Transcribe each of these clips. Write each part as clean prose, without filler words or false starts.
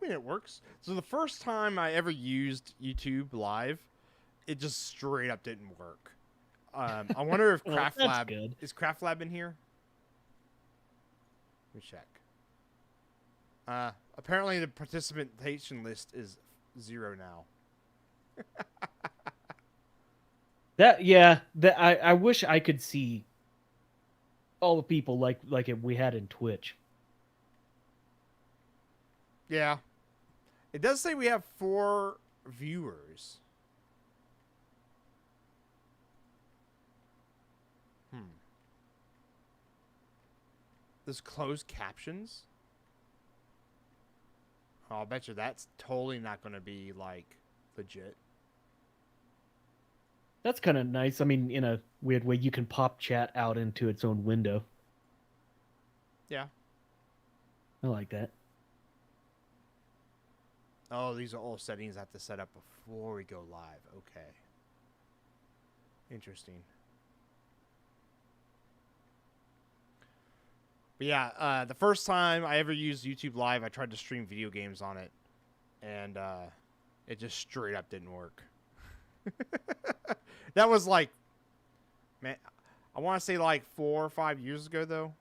mean, it works. So the first time I ever used YouTube Live, it just straight up didn't work. I wonder if Well, Craft that's Lab good. is Craft Lab in here. Let me check. Apparently the participation list is 0 now. I wish I could see all the people like we had in Twitch. Yeah, it does say we have 4 viewers. Hmm. There's closed captions. Oh, I'll bet you that's totally not going to be like legit. That's kind of nice. I mean, in a weird way, you can pop chat out into its own window. Yeah. I like that. Oh, these are all settings I have to set up before we go live. Okay. Interesting. But yeah, the first time I ever used YouTube Live, I tried to stream video games on it, and it just straight up didn't work. That was like, man, I want to say like 4 or 5 years ago, though.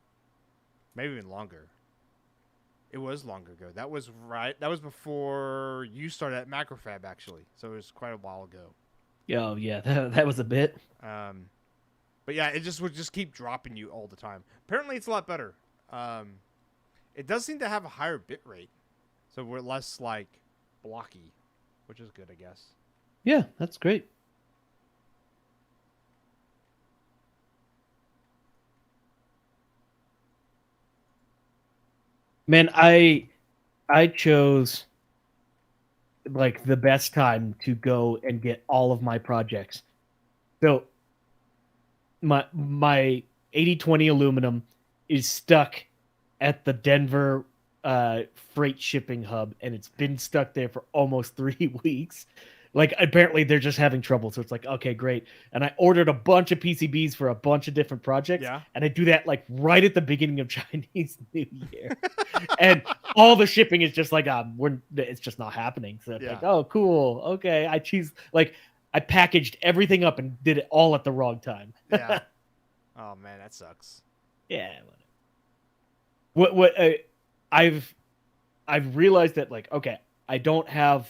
Maybe even longer. It was longer ago. That was right. That was before you started at Macrofab, actually. So it was quite a while ago. Oh yeah, that was a bit. Um, but yeah, it just would just keep dropping you all the time. Apparently, it's a lot better. Um, it does seem to have a higher bit rate, so we're less like blocky, which is good, I guess. Yeah, that's great. Man, I chose like the best time to go and get all of my projects. So my 8020 aluminum is stuck at the Denver freight shipping hub, and it's been stuck there for almost 3 weeks. Like apparently they're just having trouble, so it's like okay, great. And I ordered a bunch of PCBs for a bunch of different projects, Yeah. and I do that like right at the beginning of Chinese New Year, and all the shipping is just like it's just not happening. So it's like Yeah. oh cool, okay. I packaged everything up and did it all at the wrong time. Yeah. Oh man, that sucks. Yeah. What I've I've realized that like okay, I don't have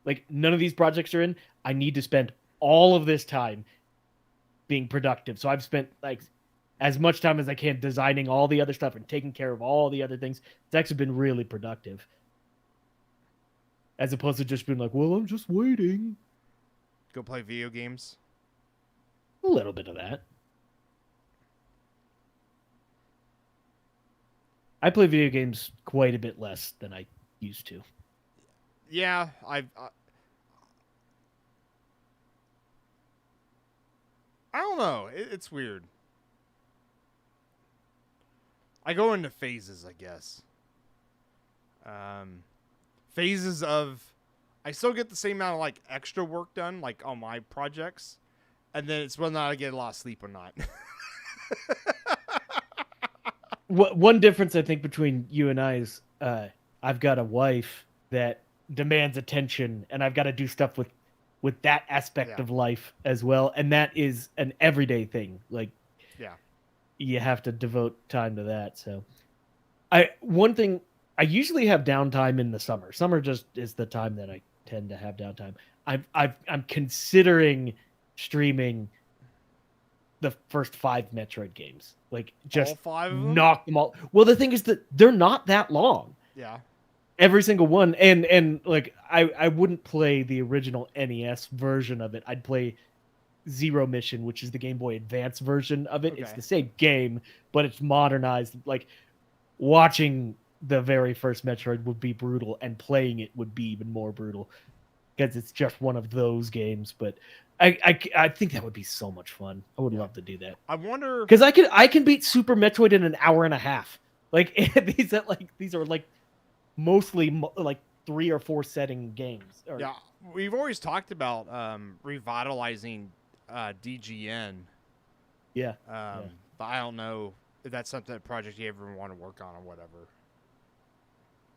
like none of these projects are in. I need to spend all of this time being productive. So I've spent like as much time as I can designing all the other stuff and taking care of all the other things. It's actually been really productive. As opposed to just being like, well, I'm just waiting. Go play video games. A little bit of that. I play video games quite a bit less than I used to. Yeah, I don't know. It's weird. I go into phases, I guess. Phases of I still get the same amount of like extra work done, like on my projects, and then it's whether or not I get a lot of sleep or not. One difference I think between you and I is I've got a wife that demands attention, and I've got to do stuff with that aspect Yeah. of life as well, and that is an everyday thing. Like Yeah. you have to devote time to that. So I one thing I usually have downtime in the summer. Summer just is the time that I tend to have downtime. I'm considering streaming the first 5 Metroid games. Like All just 5 of them? knock them all. Well, the thing is that they're not that long. Yeah. Every single one, and like I wouldn't play the original NES version of it. I'd play Zero Mission, which is the Game Boy Advance version of it. It's Okay. the same game, but it's modernized. Like watching the very first Metroid would be brutal, and playing it would be even more brutal because it's just one of those games. But I think that would be so much fun. I would Yeah. love to do that I wonder because I can beat Super Metroid in an hour and a half. Like these are like mostly like 3 or 4 setting games. Yeah, we've always talked about revitalizing DGN. Yeah. But I don't know if that's something project you ever want to work on or whatever.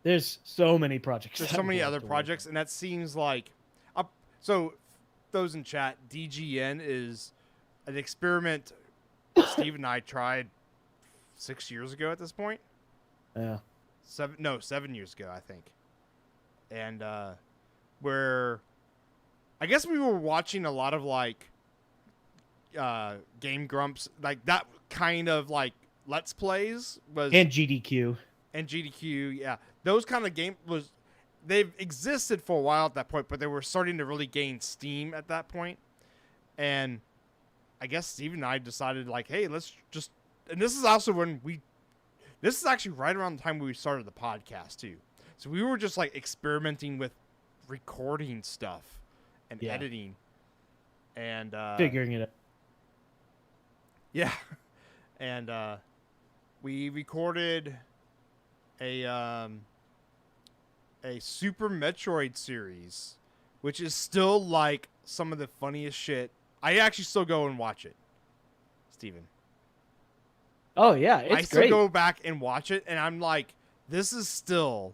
There's so many projects. There's I so would many love other to work projects, and that seems like, so those in chat, DGN is an experiment Steve and I tried 6 years ago at this point. on. Yeah. 7 years ago, I think. And where I guess we were watching a lot of like Game Grumps, like that kind of like Let's Plays was And GDQ. and GDQ, yeah. Those kind of they've existed for a while at that point, but they were starting to really gain steam at that point. And I guess Steve and I decided like, hey, let's just, and this is also this is actually right around the time we started the podcast too. So we were just like experimenting with recording stuff and editing and Figuring it out. yeah. And we recorded a Super Metroid series, which is still like some of the funniest shit. I actually still go and watch it, Steven. Oh yeah, it's I still great. go back and watch it, and I'm like, this is still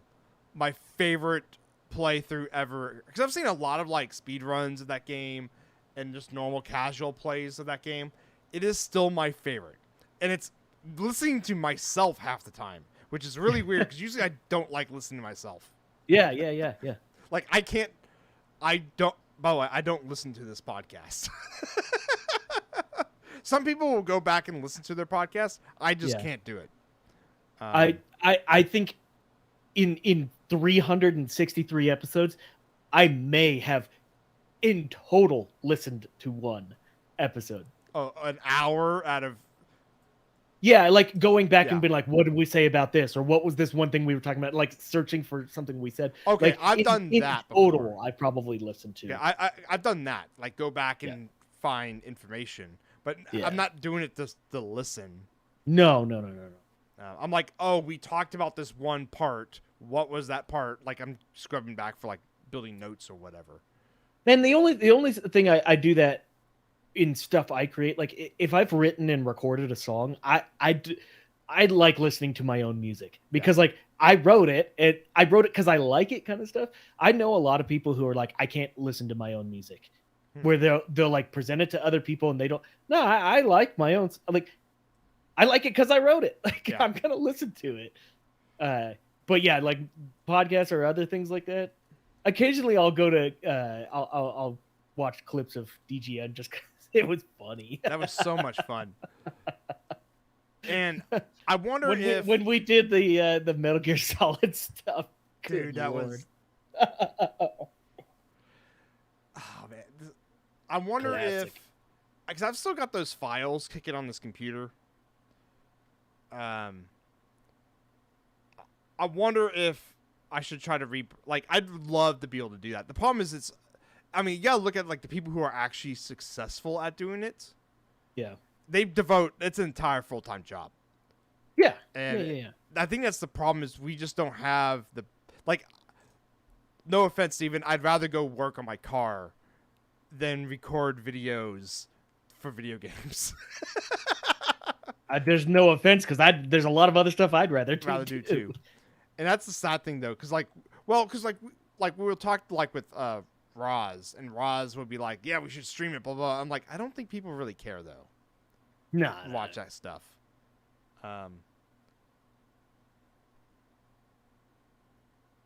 my favorite playthrough ever. Because I've seen a lot of like speed runs of that game and just normal casual plays of that game. It is still my favorite, and it's listening to myself half the time, which is really weird because usually I don't like listening to myself. Yeah. Like I don't. By the way, I don't listen to this podcast. Some people will go back and listen to their podcast. I just can't do it. I think in 363 episodes, I may have in total listened to one episode. An hour out of. Yeah, like going back and being like, what did we say about this? Or what was this one thing we were talking about? Like searching for something we said. Okay, like, I've done that total, before. I probably listened to. Yeah, I've done that. Like go back and find information. But I'm not doing it just to listen. No. I'm like, oh, we talked about this one part. What was that part? Like I'm scrubbing back for like building notes or whatever. And the only thing I do that in stuff I create, like if I've written and recorded a song, I like listening to my own music because like I wrote it because I like it kind of stuff. I know a lot of people who are like, I can't listen to my own music, where they'll like present it to other people and they don't. No, I like my own. Like I like it because I wrote it. Like I'm gonna listen to it. But yeah, like podcasts or other things like that. Occasionally, I'll go to I'll watch clips of DGN just because it was funny. That was so much fun. And I wonder when we did the Metal Gear Solid stuff, dude, that was. Oh man, I wonder if, because I've still got those files kicking on this computer. I wonder if I should try to I'd love to be able to do that. The problem is you gotta look at like the people who are actually successful at doing it. Yeah. It's an entire full-time job. Yeah. And yeah. I think that's the problem is we just don't have no offense, Steven, I'd rather go work on my car than record videos for video games. There's no offense because there's a lot of other stuff I'd rather do too. And that's the sad thing though, because we were talking with Roz, and Roz would be like, yeah, we should stream it, blah blah. I'm like, I don't think people really care though. Watch that stuff. And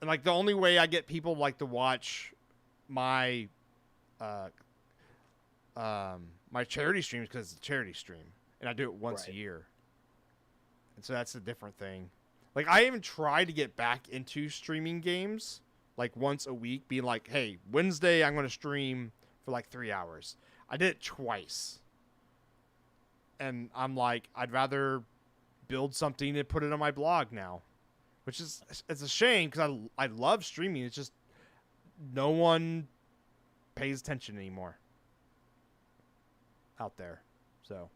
like the only way I get people like to watch my my charity streams because it's a charity stream, and I do it once a year, and so that's a different thing. Like I even try to get back into streaming games like once a week, being like, hey, Wednesday I'm going to stream for like 3 hours. I did it twice. And I'm like, I'd rather build something and put it on my blog now, which is, it's a shame because I love streaming. It's just no one pays attention anymore out there. So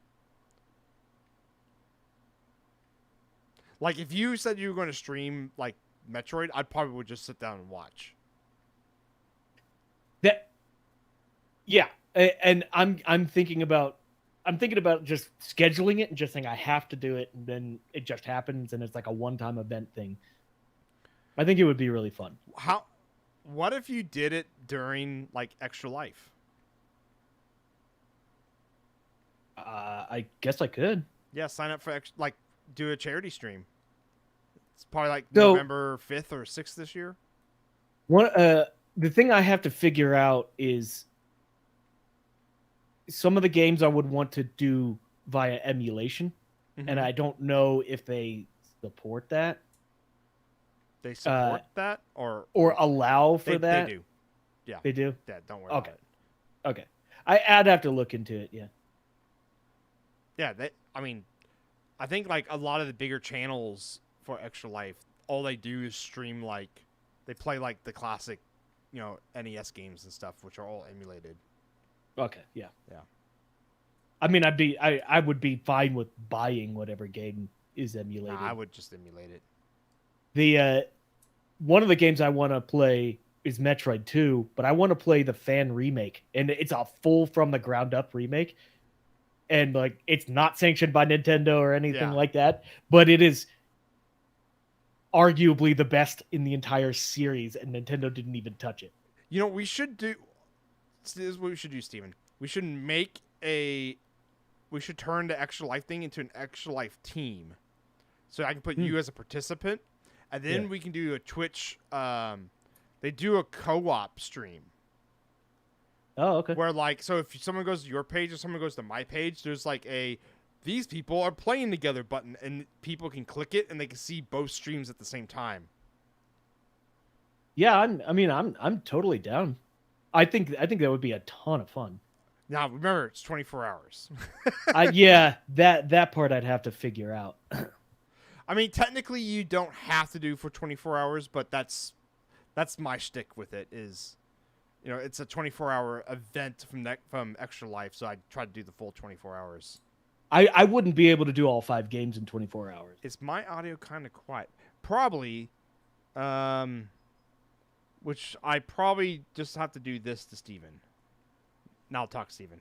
like if you said you were going to stream like Metroid, I probably would just sit down and watch. Yeah, and I'm thinking about just scheduling it and just saying I have to do it, and then it just happens, and it's like a one-time event thing. I think it would be really fun. What if you did it during like Extra Life? I guess I could. Yeah, sign up for like do a charity stream. It's probably like So November 5th or 6th this year. one the thing I have to figure out is some of the games I would want to do via emulation, and Mm-hmm. I don't know if they support that They support that or allow for they that. do. Yeah. They do. Yeah, don't worry Okay. about it. Okay. I'd have to look into it. Yeah. Yeah, I mean, I think like a lot of the bigger channels for Extra Life, all they do is stream like they play like the classic, NES games and stuff, which are all emulated. Okay. Yeah. Yeah. I mean, I would be fine with buying whatever game is emulated. Nah, I would just emulate it. The one of the games I want to play is Metroid 2, but I want to play the fan remake, and it's a full from the ground up remake. And like it's not sanctioned by Nintendo or anything Yeah. like that, but it is arguably the best in the entire series, and Nintendo didn't even touch it. We should do. This is what we should do, Steven. We should we should turn the Extra Life thing into an Extra Life team, so I can put you as a participant, and then we can do a Twitch. They do a co-op stream. Oh, okay. Where like, so if someone goes to your page or someone goes to my page, there's like these people are playing together button, and people can click it and they can see both streams at the same time. Yeah, I'm totally down. I think that would be a ton of fun. Now remember, it's 24 hours. Yeah, that part I'd have to figure out. I mean, technically you don't have to do for 24 hours, but that's my shtick with it is, it's a 24-hour event from Extra Life, so I try to do the full 24 hours. I wouldn't be able to do all 5 games in 24 hours. Is my audio kind of quiet? Probably, which I probably just have to do this to Steven. Now I'll talk, Steven.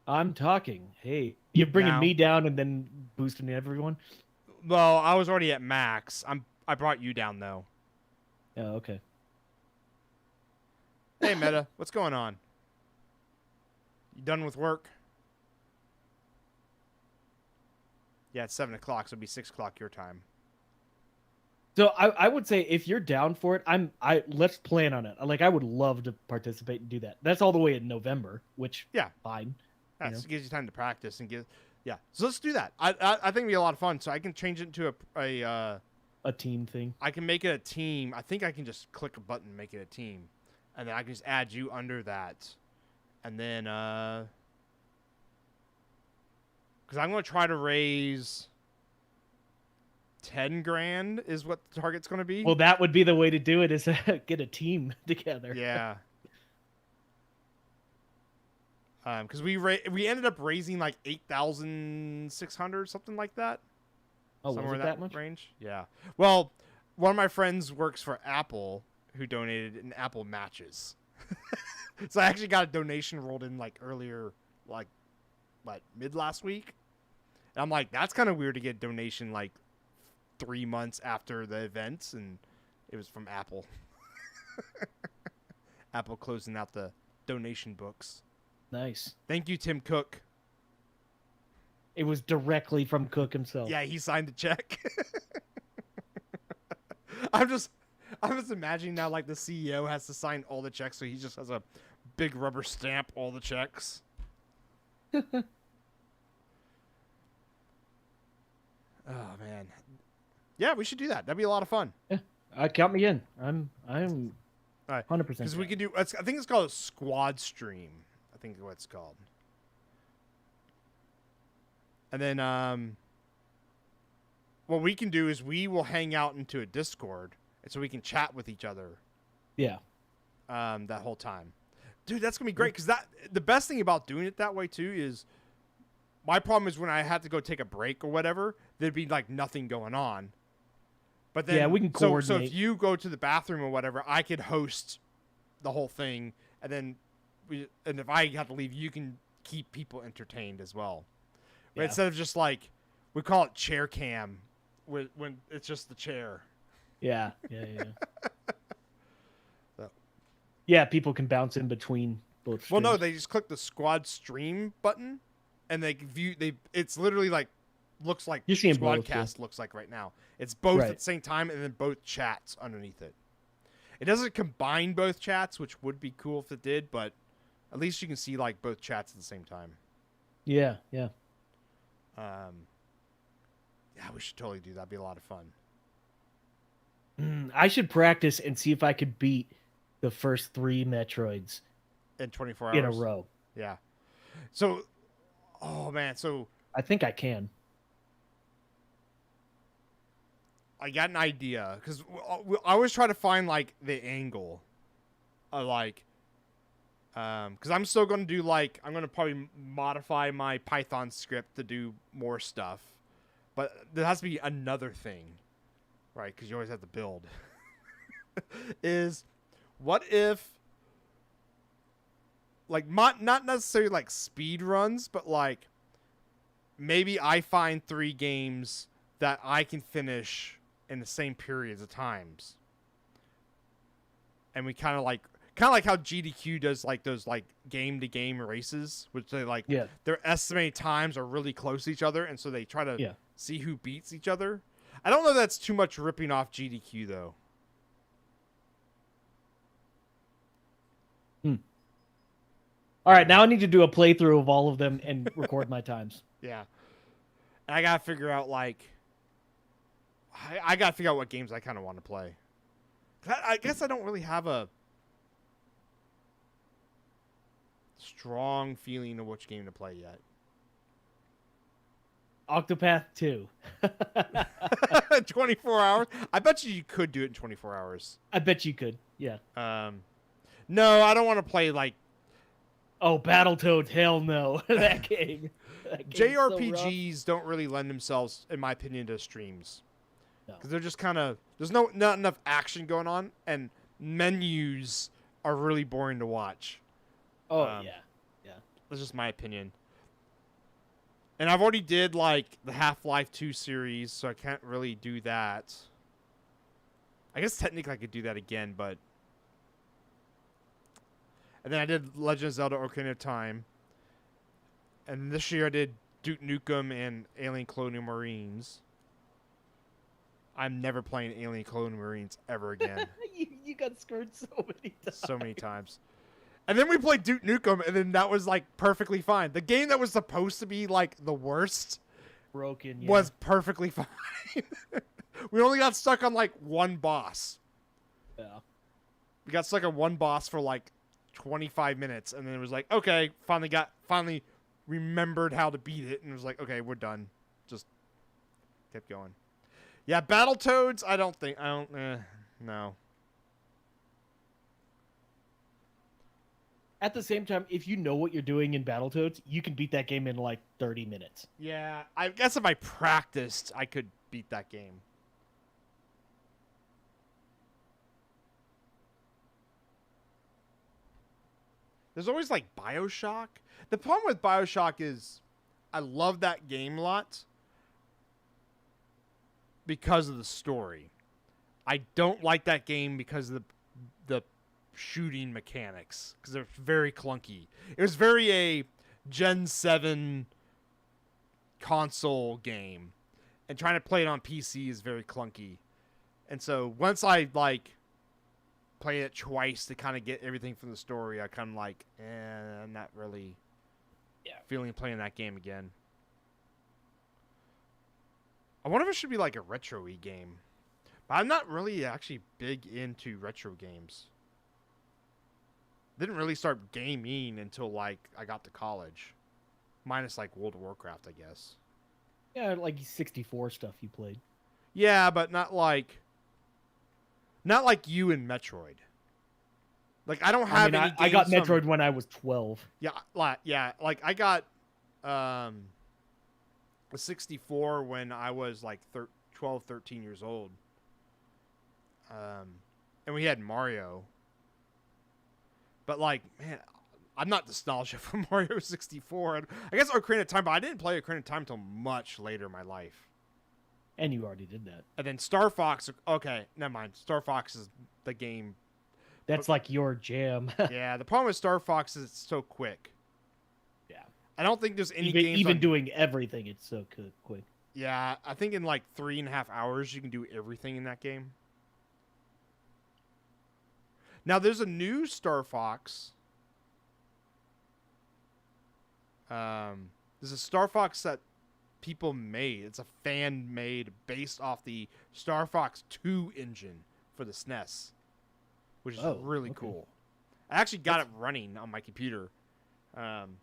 I'm talking. Hey, you're bringing Now. me down and then boosting everyone? Well, I was already at max. I brought you down, though. Oh, okay. Hey, Meta, what's going on? You done with work? Yeah, it's 7 o'clock, so it'll be 6 o'clock your time. So I would say if you're down for it, let's plan on it. Like I would love to participate and do that. That's all the way in November, which fine. Yeah, it gives you time to practice and yeah. So let's do that. I think it'd be a lot of fun. So I can change it into a team thing. I can make it a team. I think I can just click a button and make it a team, and then I can just add you under that, and then because I'm going to try to raise 10 grand is what the target's going to be. Well, that would be the way to do it is get a team together. Yeah. Because we ended up raising like 8,600, something like that. Oh, Somewhere was it in that much? range? Yeah. Well, one of my friends works for Apple who donated in Apple matches. So I actually got a donation rolled in like earlier, like mid last week. And I'm like, that's kind of weird to get a donation like 3 months after the events, and it was from Apple. Apple closing out the donation books. Nice. Thank you, Tim Cook. It was directly from Cook himself. Yeah, he signed the check. I'm just imagining now like the CEO has to sign all the checks, so he just has a big rubber stamp all the checks. Oh man. Yeah, we should do that. That'd be a lot of fun. Yeah, count me in. I'm All right. 100%. Because we could do. I think it's called a squad stream. I think is what it's called. And then, what we can do is we will hang out into a Discord, and so we can chat with each other. Yeah. That whole time, dude, that's gonna be great. Because the best thing about doing it that way too is, my problem is when I had to go take a break or whatever, there'd be like nothing going on. But then, we can coordinate. So if you go to the bathroom or whatever, I could host the whole thing, and then and if I have to leave, you can keep people entertained as well. But instead of just like, we call it chair cam, when it's just the chair. Yeah, yeah, yeah. So- Yeah, people can bounce in between both Well, no, streams. they just click the squad stream button, and they view they. It's literally like looks like You're seeing both, yeah. Squadcast looks like right now. It's both Right. at the same time, and then both chats underneath it. It doesn't combine both chats, which would be cool if it did, but at least you can see like both chats at the same time. Yeah, yeah. Yeah, we should totally do that. That'd be a lot of fun. I should practice and see if I could beat the first 3 Metroids In 24 hours. in a row. Yeah. So, oh man, so I think I can. I got an idea because I always try to find like the angle, of like, because I'm still gonna do like I'm gonna probably modify my Python script to do more stuff, but there has to be another thing, right? Because you always have to build. Is what if like not necessarily like speed runs, but like maybe I find 3 games that I can finish in the same periods of times, and we kind of like how GDQ does like those like game to game races, which they like Yeah. their estimated times are really close to each other, and so they try to Yeah. see who beats each other. I don't know if that's too much ripping off GDQ though. All right, now I need to do a playthrough of all of them and record my times. Yeah, and I gotta figure out like I gotta figure out what games I kind of want to play. I guess I don't really have a strong feeling of which game to play yet. Octopath 2. 24 hours? I bet you could do it in 24 hours. I bet you could. Yeah. No, I don't want to play like Oh, Battletoads, hell no. That game. That game's so rough. JRPGs don't really lend themselves, in my opinion, to streams. No. Because they're just kind of there's not enough action going on, and menus are really boring to watch. Oh, yeah. Yeah. That's just my opinion. And I've already did like the Half-Life 2 series, so I can't really do that. I guess technically I could do that again, but and then I did Legend of Zelda: Ocarina of Time. And this year I did Duke Nukem and Alien Colonial Marines. I'm never playing Alien Colonial Marines ever again. you got screwed so many times. So many times. And then we played Duke Nukem, and then that was like perfectly fine. The game that was supposed to be like the worst Broken, yeah. was perfectly fine. We only got stuck on like one boss. Yeah. We got stuck on one boss for like 25 minutes, and then it was like, okay, finally remembered how to beat it, and it was like, okay, we're done. Just kept going. Yeah, Battletoads, no. At the same time, if you know what you're doing in Battletoads, you can beat that game in like 30 minutes. Yeah, I guess if I practiced, I could beat that game. There's always like BioShock. The problem with BioShock is I love that game a lot because of the story. I don't like that game because of the shooting mechanics, because they're very clunky. It was very a Gen 7 console game, and trying to play it on PC is very clunky. And so once I like play it twice to kind of get everything from the story, I kind of like, I'm not really feeling playing that game again. I wonder if it should be like a retro-y game. But I'm not really actually big into retro games. Didn't really start gaming until like I got to college. Minus like World of Warcraft, I guess. Yeah, like 64 stuff you played. Yeah, but not like you in Metroid. Like I don't have any games I got from- Metroid when I was 12. Yeah, like I got a 64 when I was like 12, 13 years old. And we had Mario. But like, man, I'm not nostalgic for Mario 64. I guess Ocarina of Time, but I didn't play Ocarina of Time until much later in my life. And you already did that. And then Star Fox. Okay, never mind. Star Fox is the game. That's like your jam. Yeah, the problem with Star Fox is it's so quick. Yeah. I don't think there's any Even games even on, doing everything, it's so quick. Yeah, I think in like 3.5 hours you can do everything in that game. Now there's a new Star Fox. There's a Star Fox that people made. It's a fan made based off the Star Fox 2 engine for the SNES, which is really cool. I actually got it running on my computer. And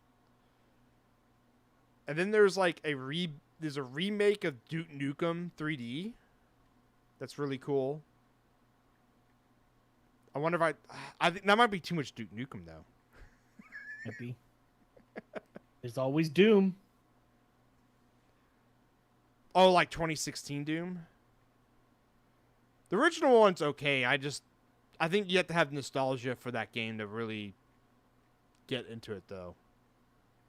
then there's like there's a remake of Duke Nukem 3D. That's really cool. I wonder if I think that might be too much Duke Nukem though. Might be. There's always Doom. Oh, like 2016 Doom? The original one's okay. I think you have to have nostalgia for that game to really get into it though.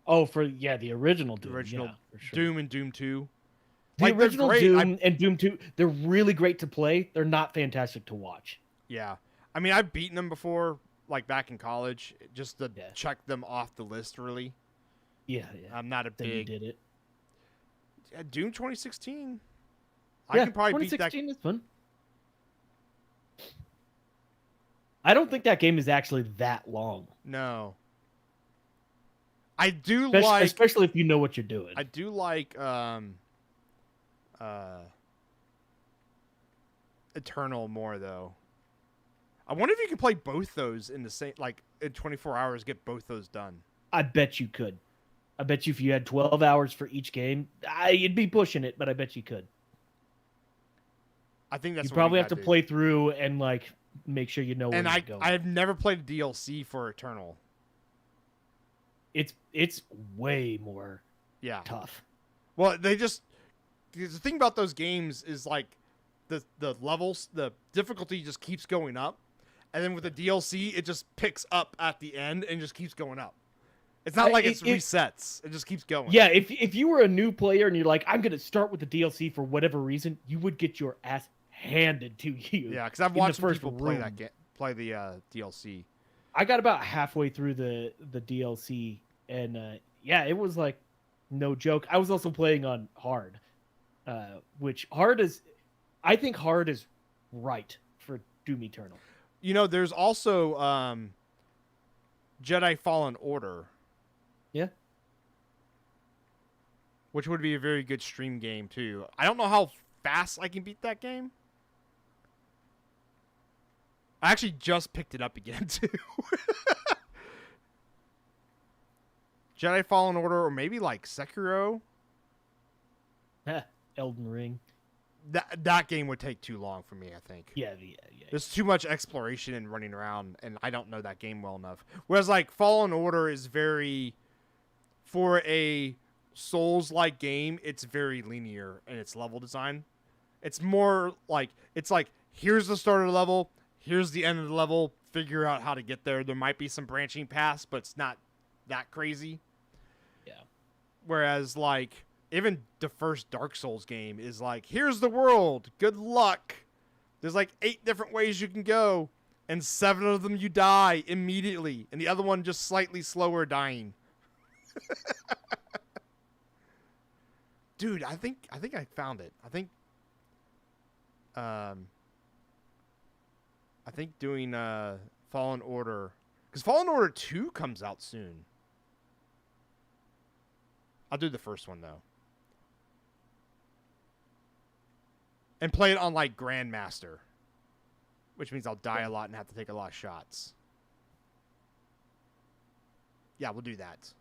Oh, the original Doom. The original for sure. Doom and Doom 2. The original Doom and Doom 2, they're really great to play. They're not fantastic to watch. Yeah. I mean, I've beaten them before, like back in college, just to check them off the list, really. Yeah. I'm not a then big... you did it. Yeah, Doom 2016. I can probably beat that. 2016 is fun. I don't think that game is actually that long. No. I do especially if you know what you're doing. I do like Eternal more though. I wonder if you can play both those in the same, like in 24 hours, get both those done. I bet you could. I bet you if you had 12 hours for each game, you'd be pushing it, but I bet you could. I think that's you what probably we have to gotta do. play through and like make sure you know where you're going. I have never played a DLC for Eternal. It's way more tough. Well, the thing about those games is like the levels, the difficulty just keeps going up, and then with the DLC, it just picks up at the end and just keeps going up. It's not like it resets; it just keeps going. Yeah, if you were a new player and you're like, I'm gonna start with the DLC for whatever reason, you would get your ass handed to you. Yeah, because I've watched people play the DLC. I got about halfway through the DLC, and it was like no joke. I was also playing on hard, which I think hard is right for Doom Eternal. You know, there's also Jedi Fallen Order. Yeah. Which would be a very good stream game too. I don't know how fast I can beat that game. I actually just picked it up again too. Jedi Fallen Order, or maybe like Sekiro. Elden Ring. That game would take too long for me, I think. Yeah. There's too much exploration and running around, and I don't know that game well enough. Whereas like Fallen Order is very, for a Souls-like game, it's very linear in its level design. It's more like, here's the start of the level, here's the end of the level, figure out how to get there. There might be some branching paths, but it's not that crazy. Yeah. Whereas like, even the first Dark Souls game is like, here's the world, good luck. There's like 8 different ways you can go, and 7 of them you die immediately, and the other one just slightly slower dying. Dude, I think I found it. I think doing Fallen Order, because Fallen Order 2 comes out soon. I'll do the first one though. And play it on like Grandmaster, which means I'll die a lot and have to take a lot of shots. Yeah, we'll do that.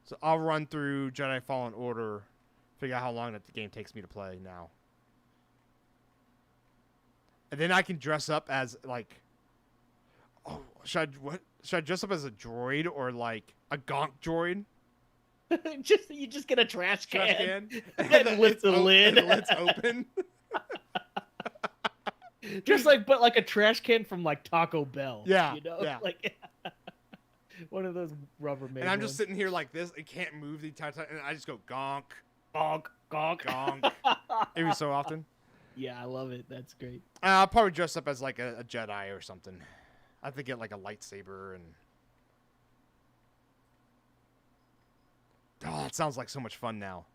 So I'll run through Jedi Fallen Order, figure out how long that the game takes me to play now. And then I can dress up as like, should I dress up as a droid or like a gonk droid? You just get a trash can. And lift the lid. And the lid's open. Just like a trash can from like Taco Bell. Yeah. You know? Yeah. Like one of those Rubbermaid. And I'm just sitting here like this. I can't move the entire time. And I just go gonk. Gonk, gonk. Gonk. Every so often. Yeah, I love it. That's great. I'll probably dress up as like a Jedi or something. I have to get like a lightsaber and. Oh, that sounds like so much fun now.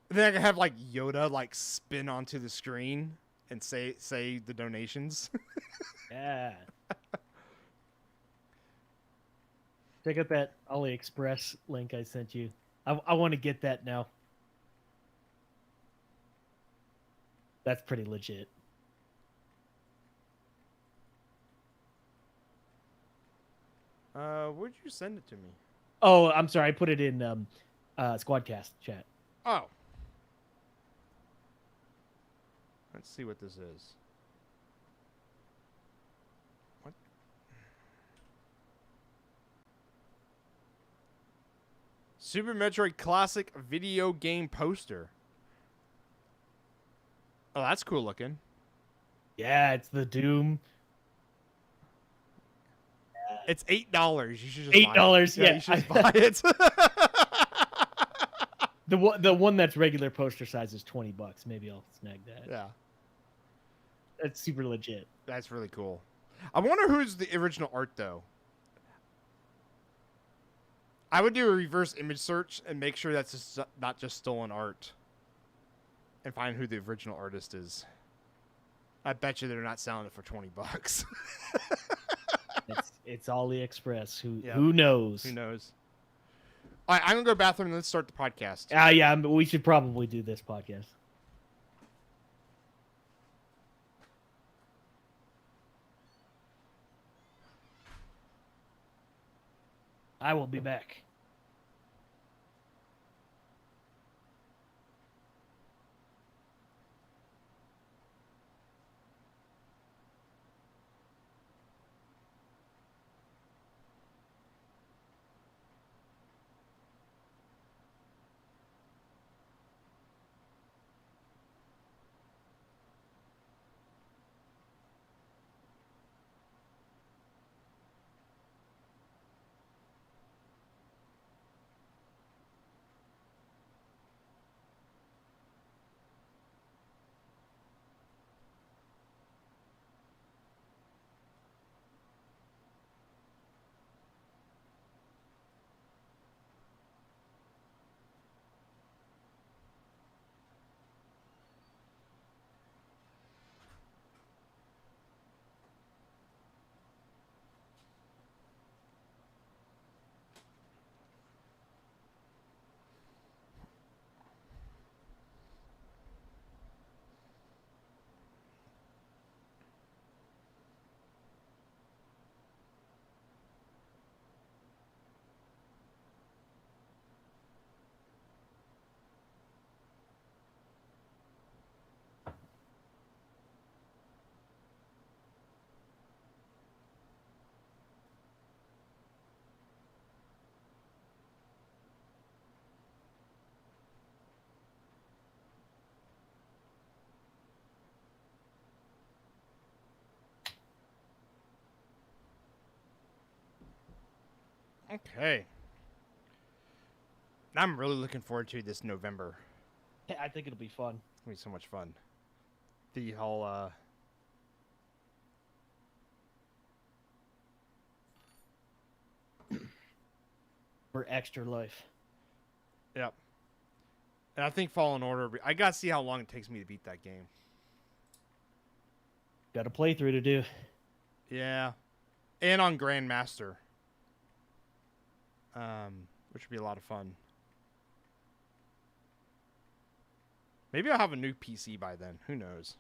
Then I can have like Yoda like spin onto the screen and say the donations. Yeah. Check out that AliExpress link I sent you. I want to get that now. That's pretty legit. Where'd you send it to me? Oh, I'm sorry. I put it in Squadcast chat. Oh. Let's see what this is. What? Super Metroid Classic video game poster. Oh, that's cool looking. Yeah, it's the Doom. It's $8. You should just $8. Buy it. Yeah, You should just buy it. The one that's regular poster size is $20. Maybe I'll snag that. Yeah, That's super legit. that's really cool. I wonder who's the original art though. I would do a reverse image search and make sure that's just not just stolen art, and find who the original artist is. I bet you they're not selling it for $20. It's AliExpress. Yeah. Who knows? Who knows? All right, I'm gonna go to the bathroom and let's start the podcast. Yeah, but we should probably do this podcast. I will be back. Okay. I'm really looking forward to this November. Yeah, I think it'll be fun. It's gonna be so much fun. The whole For Extra Life. Yep. And I think Fallen Order. I gotta see how long it takes me to beat that game. Got a playthrough to do. Yeah. And on Grandmaster. Which would be a lot of fun. Maybe I'll have a new PC by then. Who knows?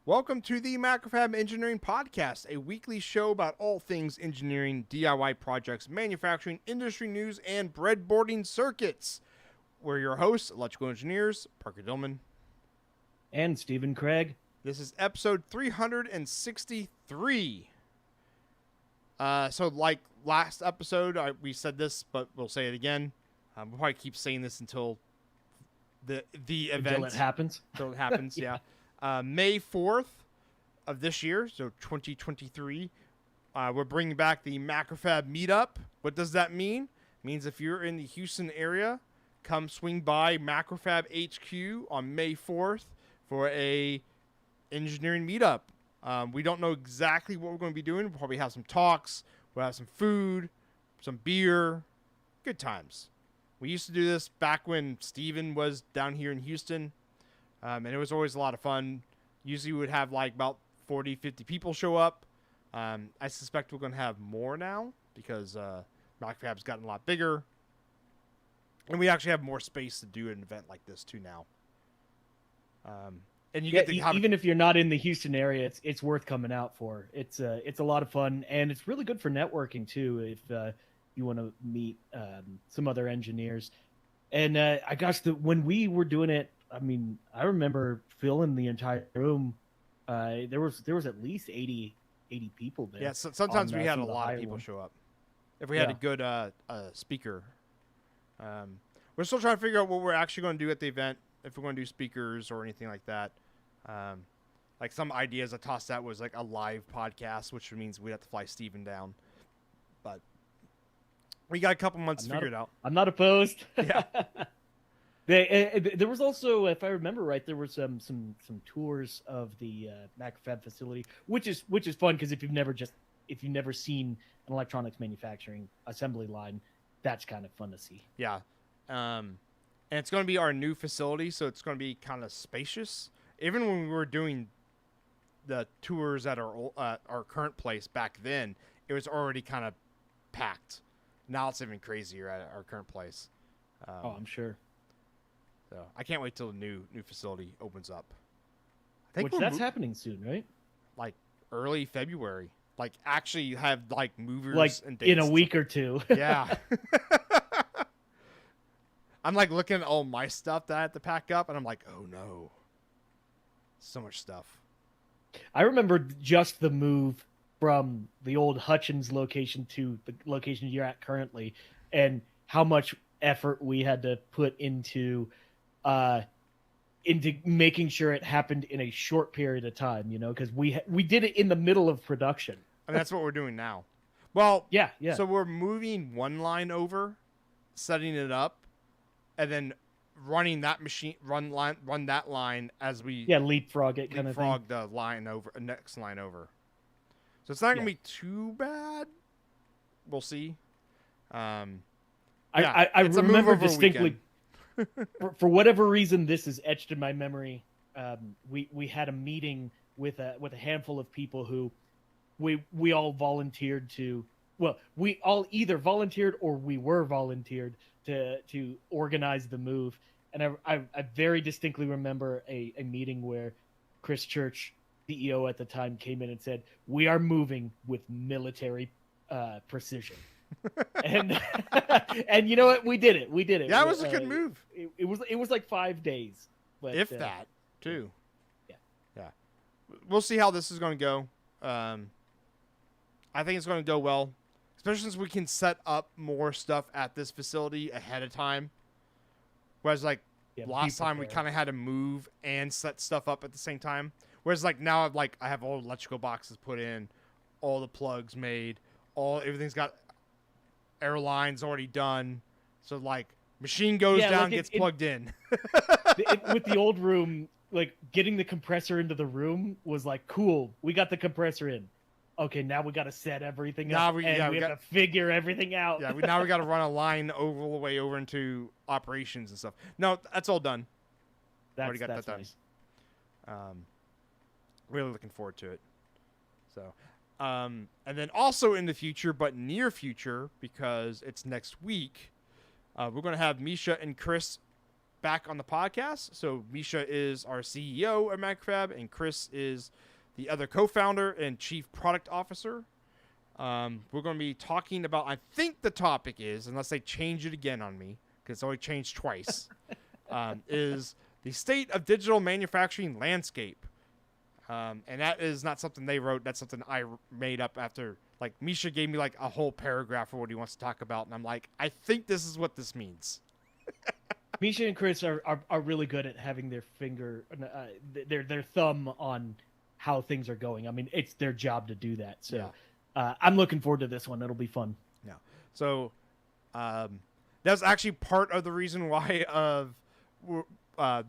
Welcome to the Macrofab Engineering Podcast, a weekly show about all things engineering, DIY projects, manufacturing, industry news, and breadboarding circuits. We're your hosts, electrical engineers, Parker Dillman. And Stephen Craig. This is episode 363. So like last episode, we said this, but we'll say it again. We'll probably keep saying this until the Until event it happens. until it happens. Yeah. May 4th of this year, so 2023. We're bringing back the Macrofab meetup. What does that mean? It means if you're in the Houston area, come swing by Macrofab HQ on May 4th for a engineering meetup. We don't know exactly what we're going to be doing. We'll probably have some talks. We'll have some food, some beer, good times. We used to do this back when Steven was down here in Houston, and it was always a lot of fun. Usually we would have like about 40, 50 people show up. I suspect we're going to have more now because Macrofab's gotten a lot bigger. And we actually have more space to do an event like this too now. And you get to have even if you're not in the Houston area, it's worth coming out for. It's a lot of fun, and it's really good for networking too. If you want to meet some other engineers, and I guess when we were doing it, I mean, I remember filling the entire room. There was at least 80 people there. Yeah, so sometimes we had a some of the lot of higher people ones. show up. If we had a good speaker. We're still trying to figure out what we're actually going to do at the event, if we're going to do speakers or anything like that. Like some ideas I tossed out was like a live podcast, which means we'd have to fly Steven down. But we got a couple months to figure it out. I'm not opposed. Yeah. There was also, if I remember right, there were some tours of the Macrofab facility, which is fun because if you've never seen an electronics manufacturing assembly line, that's kind of fun to see. Yeah. And it's going to be our new facility, so it's going to be kind of spacious. Even when we were doing the tours at our current place back then, it was already kind of packed. Now it's even crazier at our current place. I'm sure. So I can't wait till the new facility opens up. I think That's happening soon, right? Like early February. Like actually have like movers Like and dates in a week or two. Yeah. I'm like looking at all my stuff that I have to pack up, and I'm like, oh no, so much stuff. I remember just the move from the old Hutchins location to the location you're at currently, and how much effort we had to put into making sure it happened in a short period of time. You know, because we did it in the middle of production. And that's what we're doing now. Well, yeah. So we're moving one line over, setting it up, and then running that machine, run that line as we leapfrog it kind of thing. Leapfrog the line over, next line over. So it's not gonna be too bad. We'll see. I remember distinctly. for whatever reason, this is etched in my memory. We had a meeting with a handful of people who we all volunteered to. Well, we all either volunteered or we were volunteered to organize the move. And I very distinctly remember a meeting where Chris Church, CEO at the time, came in and said, "We are moving with military precision." and you know what? We did it. Yeah, it was a good move. It was like 5 days, but if that too. Yeah. We'll see how this is going to go. I think it's going to go well, especially since we can set up more stuff at this facility ahead of time. Whereas like last time we kind of had to move and set stuff up at the same time. Whereas like now I have all electrical boxes put in, all the plugs made, everything's got airlines already done. So like machine goes down, gets plugged in. With the old room, like getting the compressor into the room was like cool. We got the compressor in. Okay, now we got to set everything up, we have to figure everything out. Yeah, now we got to run a line all the way over into operations and stuff. No, that's all done. Already got that done. Nice. Really looking forward to it. So, and then also in the future, but near future, because it's next week, we're going to have Misha and Chris back on the podcast. So Misha is our CEO at Macrofab, and Chris is the other co-founder and chief product officer. We're going to be talking about, I think the topic is, unless they change it again on me, because it's already changed twice, is the state of digital manufacturing landscape. And that is not something they wrote. That's something I made up after, like, Misha gave me, like, a whole paragraph for what he wants to talk about. And I'm like, I think this is what this means. Misha and Chris are really good at having their finger, their thumb on how things are going. I mean, it's their job to do that. So I'm looking forward to this one. It'll be fun. Yeah. So that's actually part of the reason why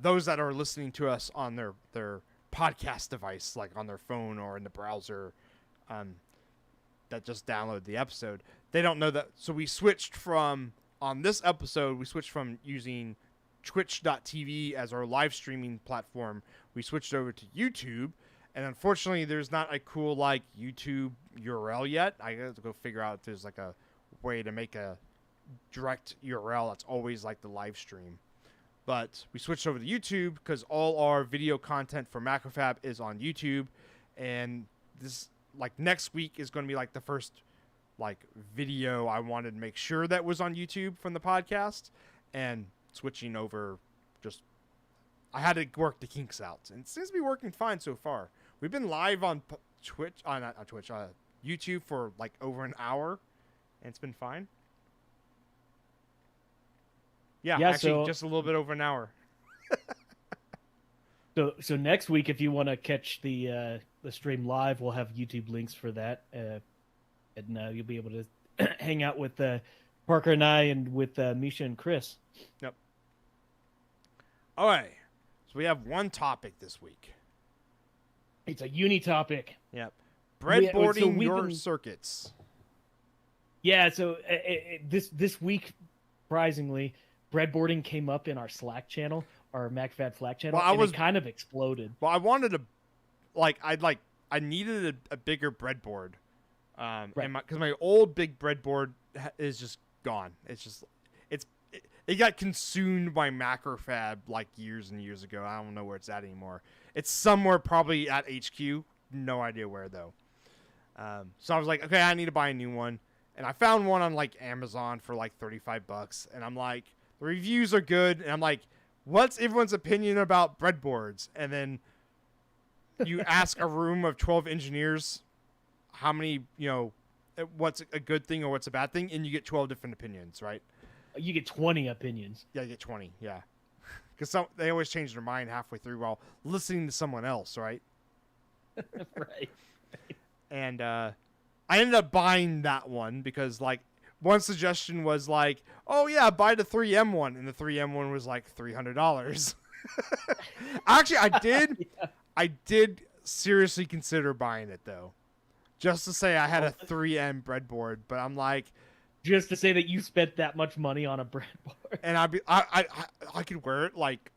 those that are listening to us on their podcast device, like on their phone or in the browser, that just download the episode, they don't know that. So we switched from, on this episode, we switched from using twitch.tv as our live streaming platform. We switched over to YouTube. And unfortunately, there's not a cool like YouTube URL yet. I got to go figure out if there's like a way to make a direct URL that's always like the live stream. But we switched over to YouTube because all our video content for Macrofab is on YouTube. And this, like, next week is going to be like the first like video I wanted to make sure that was on YouTube from the podcast. And switching over, just I had to work the kinks out. And it seems to be working fine so far. We've been live on YouTube for like over an hour, and it's been fine. Yeah, actually, so, just a little bit over an hour. So next week, if you want to catch the stream live, we'll have YouTube links for that, and you'll be able to hang out with Parker and I, and with Misha and Chris. Yep. All right, so we have one topic this week. It's a uni topic. Yep. Breadboarding your circuits. Yeah, so this week, surprisingly, breadboarding came up in our Slack channel, our MacFab Slack channel, and it kind of exploded. Well, I wanted to, I needed a bigger breadboard, right. Because my old big breadboard is just gone. It got consumed by Macrofab like years and years ago. I don't know where it's at anymore. It's somewhere probably at HQ. No idea where though. So I was like, okay, I need to buy a new one. And I found one on like Amazon for like $35. And I'm like, the reviews are good. And I'm like, what's everyone's opinion about breadboards? And then you ask a room of 12 engineers how many, what's a good thing or what's a bad thing. And you get 12 different opinions, right? You get 20 opinions. Yeah, you get 20. Yeah. Because they always change their mind halfway through while listening to someone else, right? Right. And I ended up buying that one because, like, one suggestion was like, oh, yeah, buy the 3M one. And the 3M one was like $300. Actually, I did seriously consider buying it, though. Just to say I had a 3M breadboard. But I'm like... Just to say that you spent that much money on a breadboard. And I could wear it like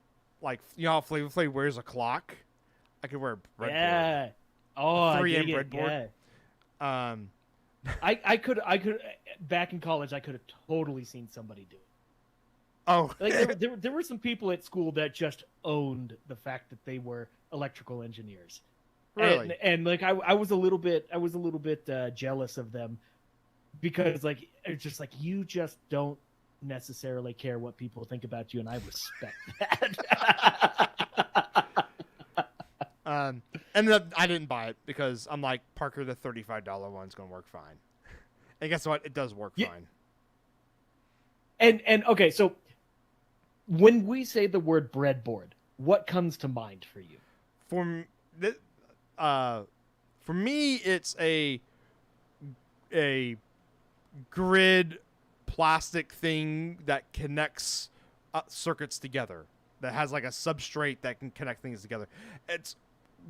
how Flavor Flav wears a clock. I could wear a breadboard. Yeah. Oh, a 3M breadboard. Yeah. I could back in college I could have totally seen somebody do it. Oh. Like there were some people at school that just owned the fact that they were electrical engineers. Really? And like I was a little bit jealous of them. Because like it's just like you just don't necessarily care what people think about you, and I respect that. And I didn't buy it because I'm like, Parker, the $35 one's gonna work fine. And guess what? It does work fine. And okay, so when we say the word breadboard, what comes to mind for you? For me, it's a grid plastic thing that connects circuits together, that has like a substrate that can connect things together. It's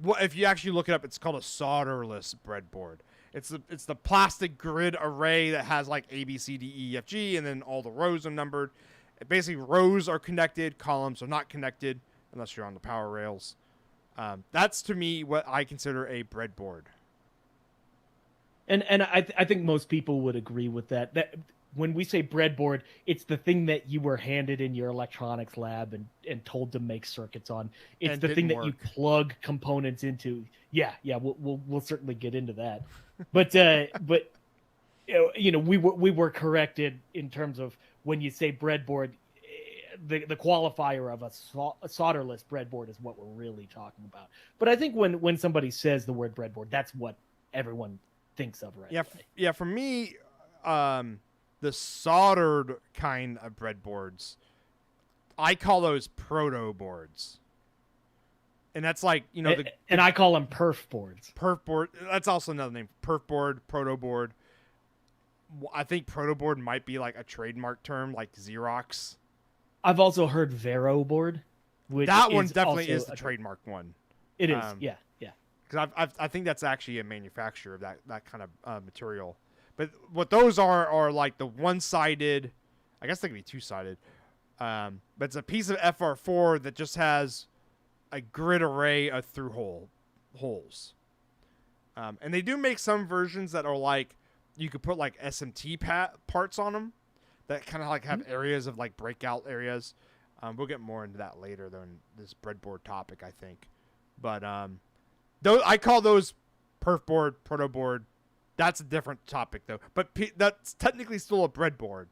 what, if you actually look it up, it's called a solderless breadboard. It's the plastic grid array that has like A, B, C, D, E, F, G, and then all the rows are numbered. Basically, rows are connected, columns are not connected unless you're on the power rails. That's to me what I consider a breadboard. And I think most people would agree with that. That when we say breadboard, it's the thing that you were handed in your electronics lab and told to make circuits on. It's the thing that you plug components into. Yeah, we'll certainly get into that. But we were corrected in terms of when you say breadboard, the qualifier of a solderless breadboard is what we're really talking about. But I think when somebody says the word breadboard, that's what everyone thinks of right away. Yeah, for me, the soldered kind of breadboards, I call those proto boards, and that's like And I call them perf boards. perf board. That's also another name: perf board, proto board. I think proto board might be like a trademark term, like Xerox. I've also heard Vero board, which That one is definitely also is the trademark one. It is, yeah, yeah. Because I think that's actually a manufacturer of that kind of material. But what those are like the one-sided. I guess they could be two-sided. But it's a piece of FR4 that just has a grid array of through holes. And they do make some versions that are like you could put like SMT parts on them that kind of like have areas of like breakout areas. We'll get more into that later though in this breadboard topic, I think. But I call those perf board, proto board. That's a different topic though. But that's technically still a breadboard.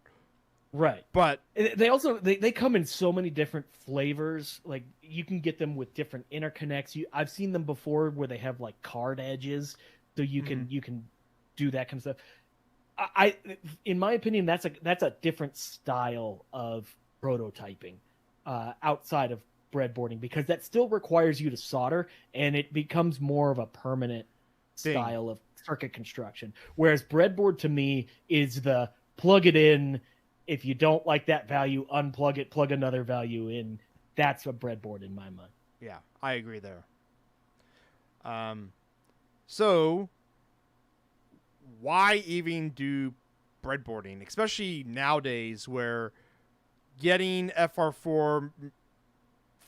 Right. But they also they come in so many different flavors. Like you can get them with different interconnects. I've seen them before where they have like card edges, so you can do that kind of stuff. I in my opinion, that's a different style of prototyping outside of breadboarding, because that still requires you to solder, and it becomes more of a permanent style of circuit construction. Whereas breadboard to me is the plug it in. If you don't like that value, unplug it, plug another value in. That's a breadboard in my mind. Yeah, I agree there. So why even do breadboarding, especially nowadays where getting FR4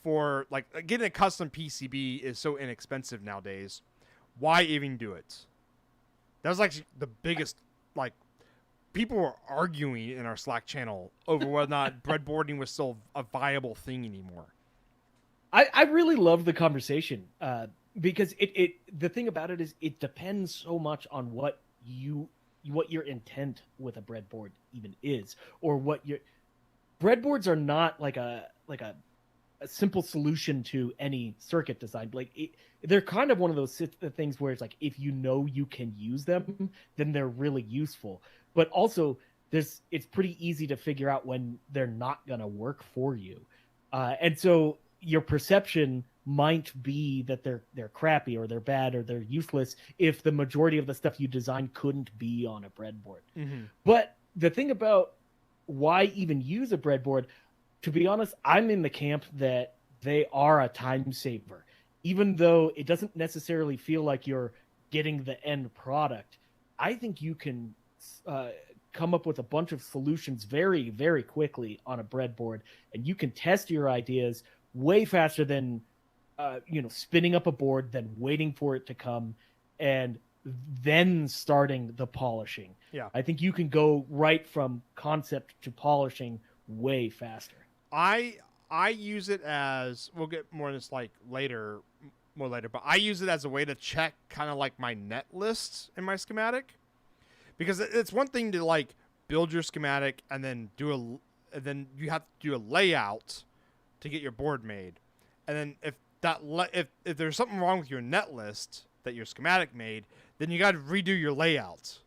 for like getting a custom PCB is so inexpensive nowadays? Why even do it? That was like the biggest, like, people were arguing in our Slack channel over whether or not breadboarding was still a viable thing anymore. I really love the conversation because the thing about it is it depends so much on what your intent with a breadboard even is, or what your breadboards are not like a simple solution to any circuit design. Like they're kind of one of those things where it's like if you know you can use them, then they're really useful. But also, it's pretty easy to figure out when they're not going to work for you. And so your perception might be that they're crappy or they're bad or they're useless if the majority of the stuff you designed couldn't be on a breadboard. Mm-hmm. But the thing about why even use a breadboard, to be honest, I'm in the camp that they are a time saver. Even though it doesn't necessarily feel like you're getting the end product, I think you can come up with a bunch of solutions very, very quickly on a breadboard, and you can test your ideas way faster than spinning up a board, then waiting for it to come, and then starting the polishing. Yeah, I think you can go right from concept to polishing way faster. I use it as, we'll get more on this like later, but I use it as a way to check kind of like my net lists in my schematic. Because it's one thing to like build your schematic and then then you have to do a layout to get your board made, and then if there's something wrong with your net list that your schematic made, then you got to redo your layout.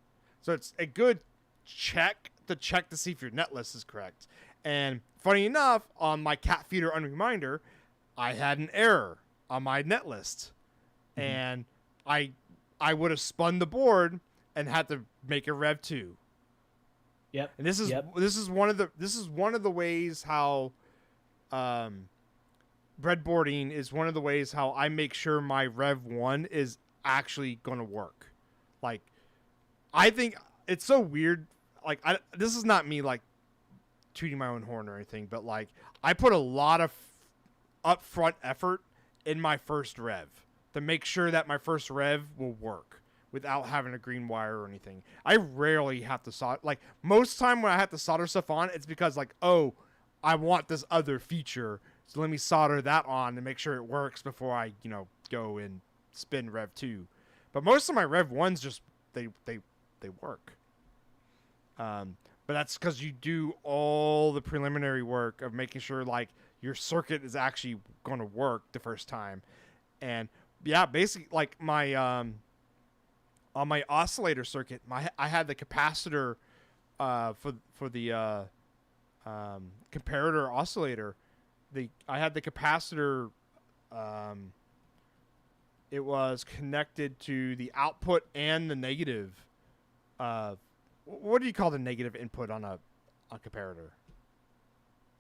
So it's a good check to see if your net list is correct. And funny enough, on my cat feeder unreminder, I had an error on my net list, and I would have spun the board and had to make a Rev 2. Yep. And this is one of the ways how breadboarding is one of the ways how I make sure my Rev 1 is actually going to work. Like, I think it's so weird. Like, this is not me like tooting my own horn or anything, but like I put a lot of upfront effort in my first Rev to make sure that my first Rev will work without having a green wire or anything. I rarely have to solder. Like, most time when I have to solder stuff on, it's because like, oh, I want this other feature, so let me solder that on to make sure it works before I, go and spin Rev 2. But most of my Rev 1s just they work. But that's because you do all the preliminary work of making sure like your circuit is actually going to work the first time. And yeah, basically like my on my oscillator circuit, I had the capacitor for the comparator oscillator I had the capacitor. It was connected to the output and the negative. What do you call the negative input on a comparator?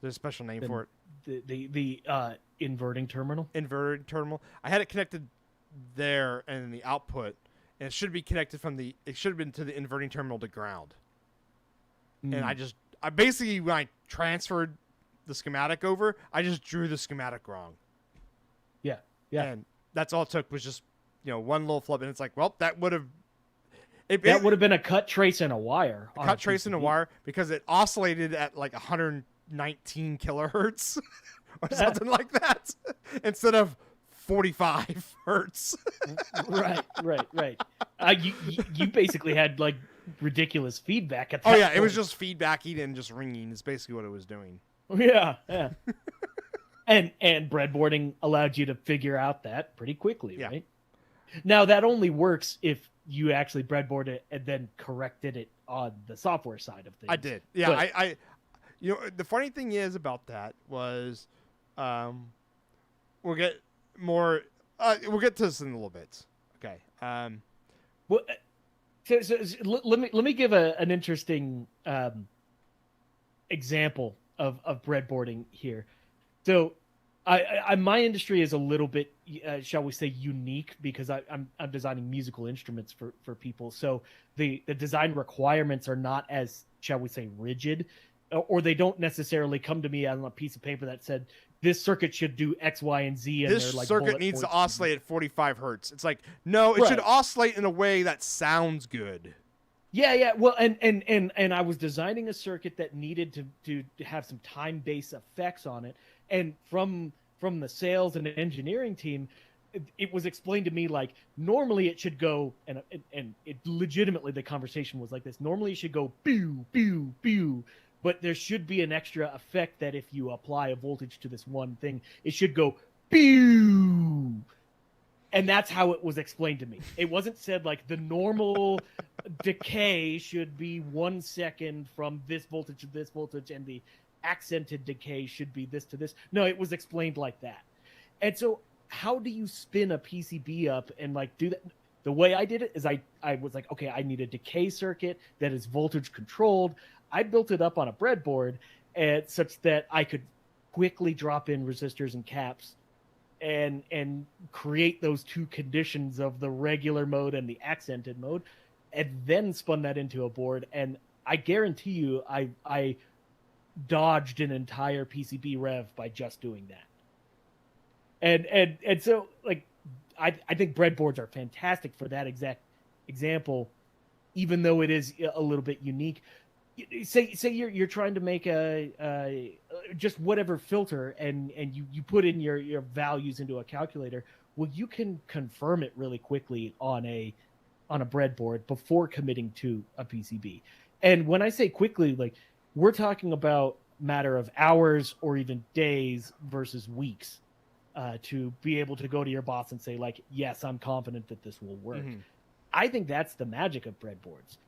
There's a special name for it. The inverting terminal. Inverted terminal. I had it connected there, and the output, and it should be connected from the. It should have been to the inverting terminal to ground. And I basically, when I transferred the schematic over, I just drew the schematic wrong. Yeah. And that's all it took was just, one little flip, and it's like, well, that would have. That would have been a cut, trace, and a wire. A cut, trace, and a wire, because it oscillated at like 119 kilohertz or something like that instead of 45 hertz. Right. You basically had like ridiculous feedback at that point. It was just feedbacking and just ringing is basically what it was doing. Yeah. and breadboarding allowed you to figure out that pretty quickly, right? Now that only works if you actually breadboard it and then corrected it on the software side of things. I did. Yeah, but, I the funny thing is about that was we'll get to this in a little bit. Okay. Well, so let me give an interesting example of breadboarding here. So, my industry is a little bit, shall we say, unique because I'm designing musical instruments for people. So the design requirements are not as, shall we say, rigid, or they don't necessarily come to me on a piece of paper that said this circuit should do X, Y, and Z. And this circuit needs to oscillate at 45 hertz. It's like, no, it should oscillate in a way that sounds good. Yeah. Well, and I was designing a circuit that needed to have some time-based effects on it. And from the sales and engineering team, it was explained to me like normally it should go, and it legitimately the conversation was like this. Normally it should go pew pew pew, but there should be an extra effect that if you apply a voltage to this one thing, it should go pew. And that's how it was explained to me. It wasn't said like the normal decay should be 1 second from this voltage to this voltage, and the accented decay should be this to this. No, it was explained like that. And so how do you spin a PCB up and like do that? The way I did it is I was like, okay, I need a decay circuit that is voltage controlled. I built it up on a breadboard such that I could quickly drop in resistors and caps and create those two conditions of the regular mode and the accented mode, and then spun that into a board. And I guarantee you I dodged an entire PCB rev by just doing that. And so like I think breadboards are fantastic for that exact example, even though it is a little bit unique. Say you're trying to make a just whatever filter and you put in your values into a calculator. Well, you can confirm it really quickly on a breadboard before committing to a PCB. And when I say quickly, like we're talking about matter of hours or even days versus weeks to be able to go to your boss and say like, yes, I'm confident that this will work. Mm-hmm. I think that's the magic of breadboards.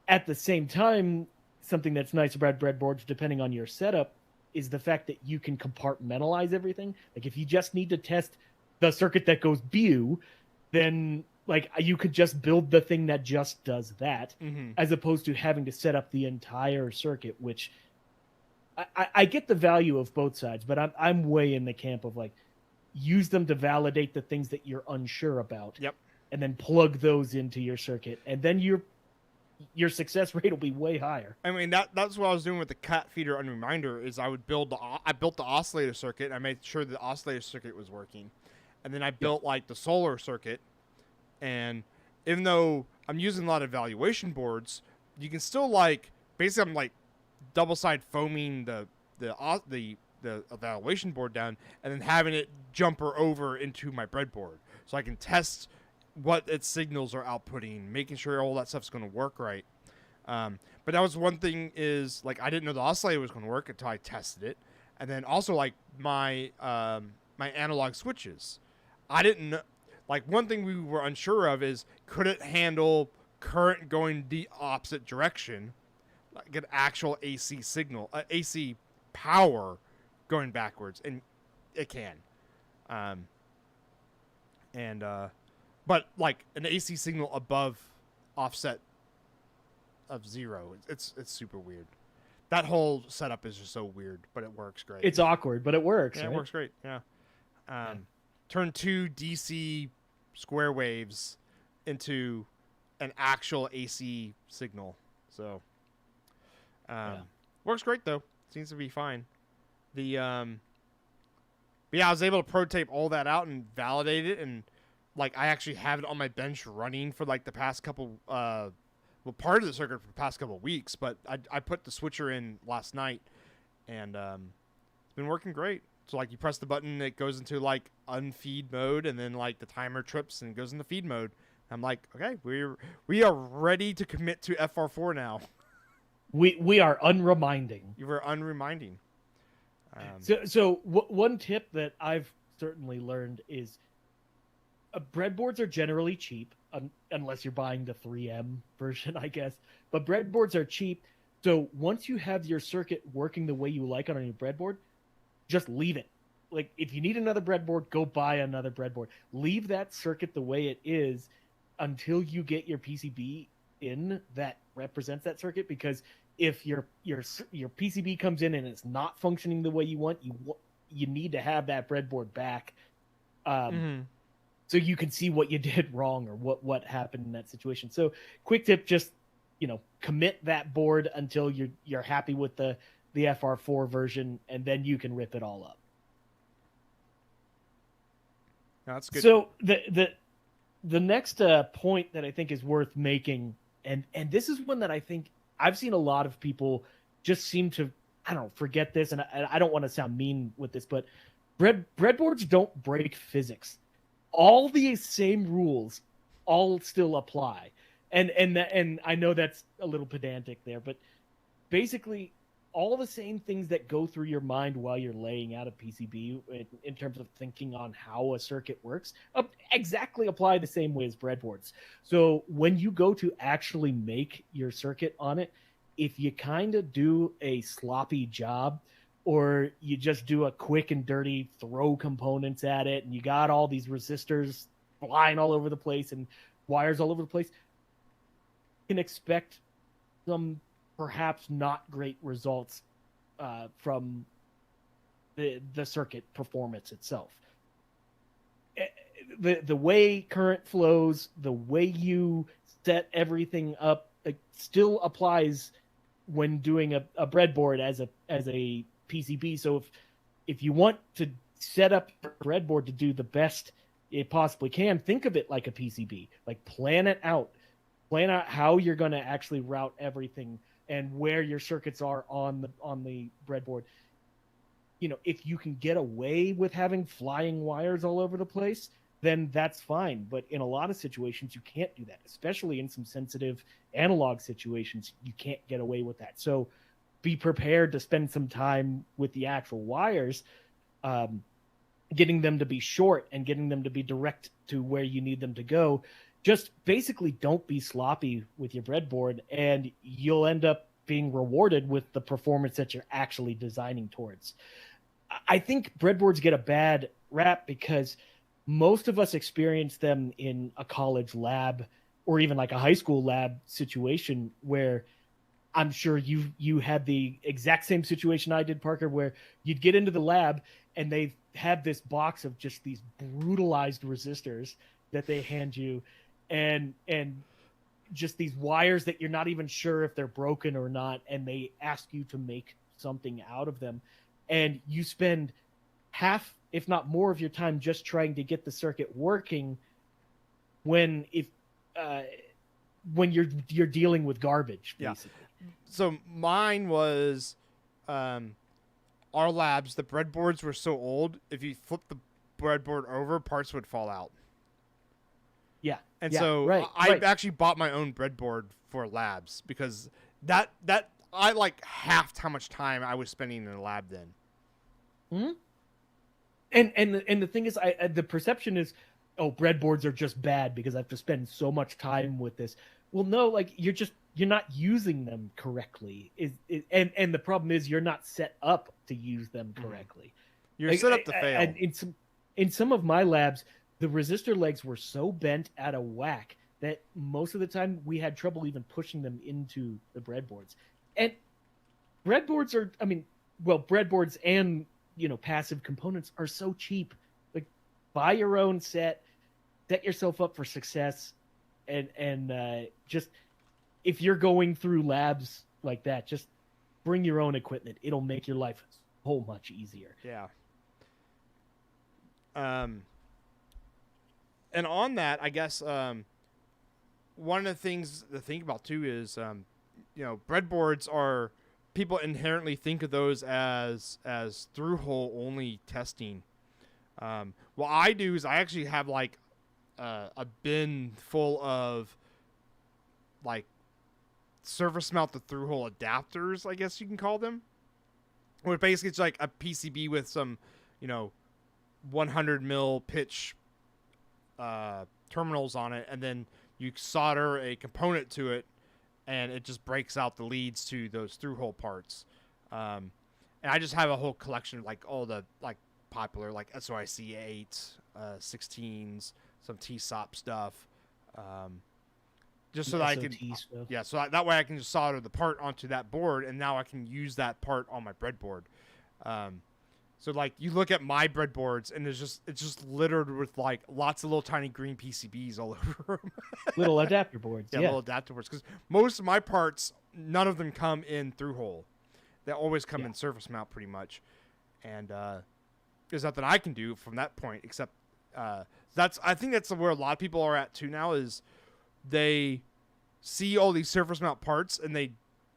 At the same time, something that's nice about breadboards, depending on your setup, is the fact that you can compartmentalize everything. Like if you just need to test the circuit that goes BU, then like you could just build the thing that just does that, mm-hmm. as opposed to having to set up the entire circuit, which I get the value of both sides, but I'm way in the camp of like use them to validate the things that you're unsure about. Yep. And then plug those into your circuit, and then your success rate will be way higher. I mean, that's what I was doing with the cat feeder on Reminder is I built the oscillator circuit. And I made sure the oscillator circuit was working. And then I built like the solar circuit. And even though I'm using a lot of evaluation boards, you can still like, basically I'm like double side foaming the evaluation board down and then having it jumper over into my breadboard. So I can test what its signals are outputting, making sure all that stuff's going to work right. But that was one thing is like I didn't know the oscillator was going to work until I tested it, and then also like my my analog switches, I didn't know. Like one thing we were unsure of is could it handle current going the opposite direction, like an actual AC signal, AC power going backwards, and it can. And but like an AC signal above offset of 0, it's super weird. That whole setup is just so weird, but it works great. It's awkward, but it works. Yeah, right? it works great. Yeah. Turn 2 DC square waves into an actual AC signal. So works great though. Seems to be fine. The but yeah, I was able to prototype all that out and validate it, and like I actually have it on my bench running for like the past couple part of the circuit for the past couple weeks, but I put the switcher in last night, and it's been working great. So like you press the button, it goes into like unfeed mode, and then like the timer trips and goes into feed mode. I'm like, okay, we are ready to commit to FR4 now. We are unreminding. You were unreminding. So one tip that I've certainly learned is breadboards are generally cheap, unless you're buying the 3M version, I guess. But breadboards are cheap. So once you have your circuit working the way you like it on your breadboard, just leave it. Like, if you need another breadboard, go buy another breadboard. Leave that circuit the way it is until you get your PCB in that represents that circuit, because if your PCB comes in and it's not functioning the way you want, you need to have that breadboard back, so you can see what you did wrong or what happened in that situation. So quick tip, just commit that board until you're happy with the FR4 version, and then you can rip it all up. That's good. So the next point that I think is worth making, and this is one that I think I've seen a lot of people just seem to, forget this, and I don't want to sound mean with this, but breadboards don't break physics. All the same rules all still apply. And I know that's a little pedantic there, but basically all the same things that go through your mind while you're laying out a PCB in terms of thinking on how a circuit works exactly apply the same way as breadboards. So when you go to actually make your circuit on it, if you kind of do a sloppy job, or you just do a quick and dirty throw components at it, and you got all these resistors flying all over the place and wires all over the place, you can expect some perhaps not great results from the circuit performance itself. The way current flows, the way you set everything up, it still applies when doing a breadboard as a PCB. So if you want to set up your breadboard to do the best it possibly can, think of it like a PCB. Like, plan out how you're going to actually route everything and where your circuits are on the breadboard. If you can get away with having flying wires all over the place, then that's fine. But in a lot of situations, you can't do that, especially in some sensitive analog situations. You can't get away with that. So be prepared to spend some time with the actual wires, getting them to be short and getting them to be direct to where you need them to go. Just basically don't be sloppy with your breadboard, and you'll end up being rewarded with the performance that you're actually designing towards. I think breadboards get a bad rap because most of us experience them in a college lab or even like a high school lab situation, where I'm sure you had the exact same situation I did, Parker, where you'd get into the lab and they have this box of just these brutalized resistors that they hand you, and just these wires that you're not even sure if they're broken or not, and they ask you to make something out of them, and you spend half, if not more, of your time just trying to get the circuit working when you're dealing with garbage, basically. Yeah. So mine was our labs, the breadboards were so old, if you flip the breadboard over, parts would fall out. Yeah. And yeah, so right, I right. actually bought my own breadboard for labs, because that I like half how much time I was spending in the lab then. Mm-hmm. And the thing is, the perception is, oh, breadboards are just bad because I have to spend so much time with this. Well, no, like, you're just you're not using them correctly. And the problem is you're not set up to use them correctly. You're set up to fail. In some of my labs, the resistor legs were so bent out of whack that most of the time we had trouble even pushing them into the breadboards. And breadboards are, I mean, well, breadboards and, you know, passive components are so cheap. Like, buy your own set yourself up for success, and just, if you're going through labs like that, just bring your own equipment. It'll make your life so much easier. Yeah. And on that, I guess one of the things to think about too is, you know, breadboards are, people inherently think of those as through hole only testing. What I do is I actually have like a bin full of like surface mount to through hole adapters, I guess you can call them. Where basically it's like a PCB with some, you know, 100 mil pitch terminals on it, and then you solder a component to it, and it just breaks out the leads to those through hole parts. And I just have a whole collection of like all the like popular like SOIC 8, 16s, some TSOP stuff. Just so that I can, stuff. yeah, so that way I can just solder the part onto that board, and now I can use that part on my breadboard. So like you look at my breadboards, and it's just littered with like lots of little tiny green PCBs all over them. Little adapter boards. Yeah, little adapter boards. Because most of my parts, none of them come in through hole. They always come in surface mount pretty much. And there's nothing I can do from that point except I think that's where a lot of people are at too now, is they see all these surface mount parts and they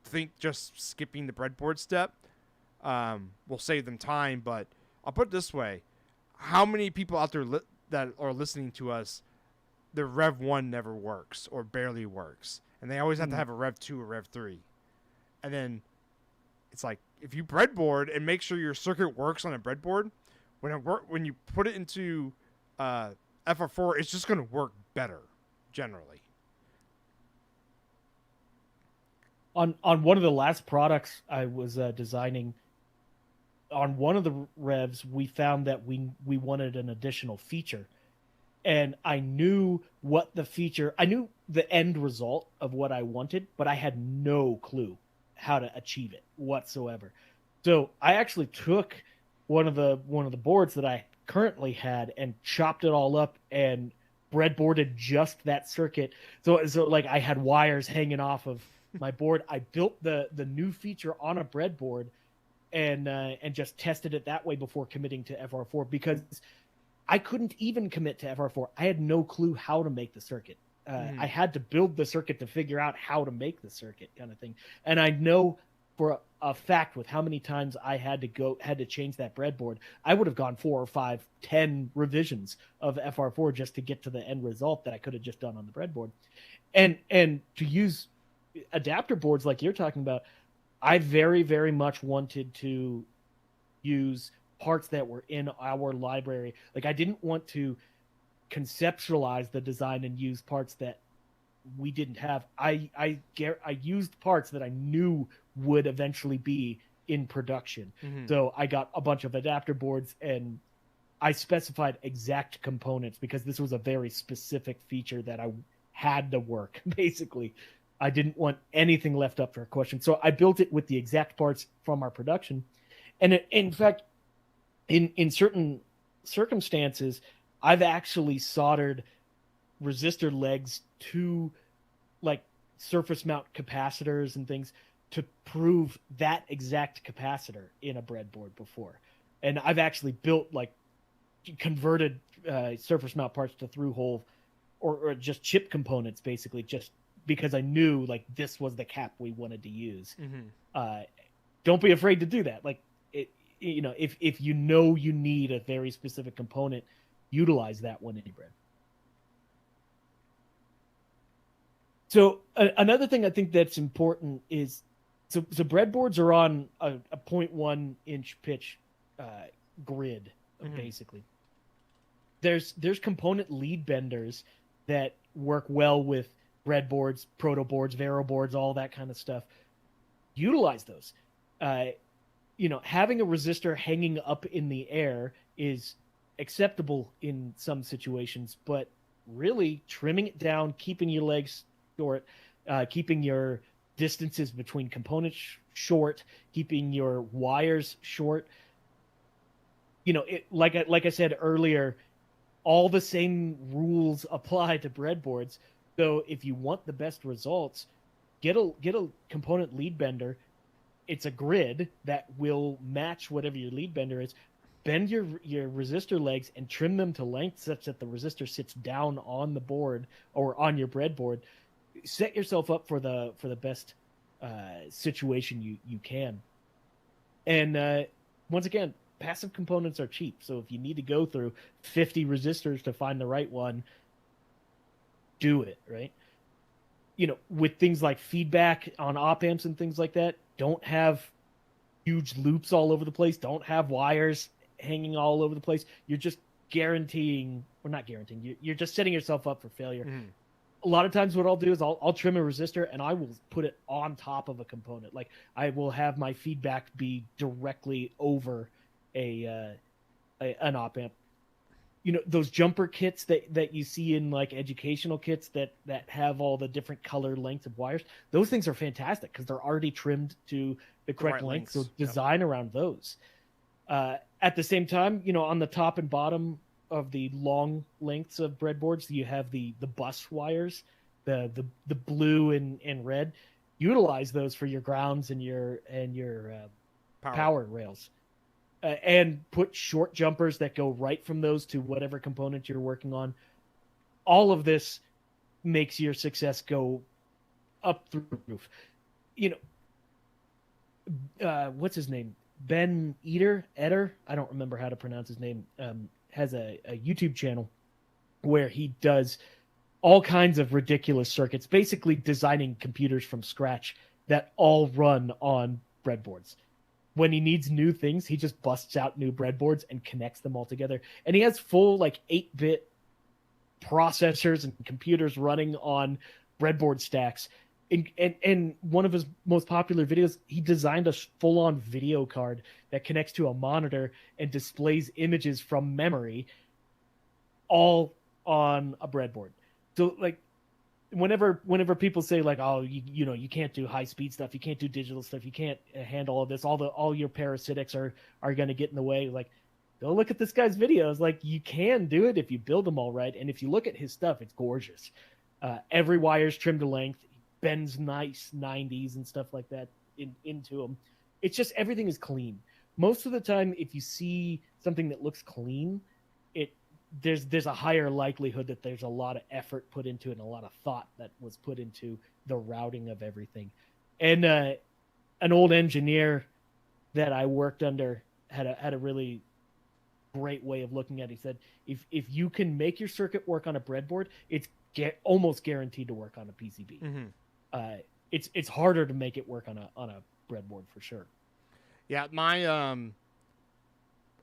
think just skipping the breadboard step will save them time. But I'll put it this way: how many people out there that are listening to us, their Rev 1 never works or barely works, and they always have to have a Rev 2 or Rev 3, and then it's like, if you breadboard and make sure your circuit works on a breadboard, when you put it into FR4, it's just going to work better generally. On one of the last products I was designing, on one of the revs, we found that we wanted an additional feature, and I knew I knew the end result of what I wanted, but I had no clue how to achieve it whatsoever. So I actually took one of the boards that I currently had and chopped it all up and breadboarded just that circuit. So like I had wires hanging off of my board. I built the new feature on a breadboard and just tested it that way before committing to FR4, because I couldn't even commit to FR4. I had no clue how to make the circuit. I had to build the circuit to figure out how to make the circuit, kind of thing. And I know for a fact, with how many times I had to change that breadboard, I would have gone 4 or 5, 10 revisions of FR4 just to get to the end result that I could have just done on the breadboard. And to use adapter boards like you're talking about, I very, very much wanted to use parts that were in our library. Like, I didn't want to conceptualize the design and use parts that we didn't have. I used parts that I knew would eventually be in production. So I got a bunch of adapter boards and I specified exact components because this was a very specific feature that I had to work, basically. I didn't want anything left up for a question. So I built it with the exact parts from our production. And in fact, in certain circumstances, I've actually soldered resistor legs to like surface mount capacitors and things to prove that exact capacitor in a breadboard before. And I've actually built like converted surface mount parts to through hole or just chip components, basically, just because I knew like this was the cap we wanted to use. Don't be afraid to do that. Like, if you know you need a very specific component, utilize that one in your bread. So another thing I think that's important is, so breadboards are on a 0.1 inch pitch grid, basically. There's component lead benders that work well with breadboards, proto boards, vero boards, all that kind of stuff. Utilize those. Uh, having a resistor hanging up in the air is acceptable in some situations, but really trimming it down, keeping your legs short, keeping your distances between components short, keeping your wires short. Like I said earlier, all the same rules apply to breadboards. So if you want the best results, get a component lead bender. It's a grid that will match whatever your lead bender is. Bend your resistor legs and trim them to length such that the resistor sits down on the board or on your breadboard. Set yourself up for the best situation you can. And once again, passive components are cheap. So if you need to go through 50 resistors to find the right one, do it, right? With things like feedback on op amps and things like that, don't have huge loops all over the place. Don't have wires hanging all over the place. You're just guaranteeing, or not guaranteeing, you're just setting yourself up for failure. Mm-hmm. A lot of times what I'll do is I'll trim a resistor and I will put it on top of a component. Like I will have my feedback be directly over an op amp. Those jumper kits that you see in like educational kits that have all the different color lengths of wires, those things are fantastic because they're already trimmed to the correct right length. lengths. So design around those. At the same time, on the top and bottom of the long lengths of breadboards, you have the bus wires, the blue and red. Utilize those for your grounds and your power rails. And put short jumpers that go right from those to whatever component you're working on. All of this makes your success go up through the roof. What's his name? Ben Eder? I don't remember how to pronounce his name. Has a YouTube channel where he does all kinds of ridiculous circuits, basically designing computers from scratch that all run on breadboards. When he needs new things, he just busts out new breadboards and connects them all together. And he has full like 8-bit processors and computers running on breadboard stacks. And one of his most popular videos, he designed a full-on video card that connects to a monitor and displays images from memory all on a breadboard. So like whenever people say like, oh, you can't do high speed stuff, you can't do digital stuff, you can't handle all of this, all your parasitics are going to get in the way, like, go look at this guy's videos. Like, you can do it if you build them all right, and if you look at his stuff, it's gorgeous. Every wire's trimmed to length, he bends nice 90s and stuff like that into them. It's just everything is clean. Most of the time, if you see something that looks clean, there's a higher likelihood that there's a lot of effort put into it and a lot of thought that was put into the routing of everything. And an old engineer that I worked under had a really great way of looking at it. He said, if you can make your circuit work on a breadboard, it's almost guaranteed to work on a PCB. Mm-hmm. It's harder to make it work on a breadboard for sure. Yeah, my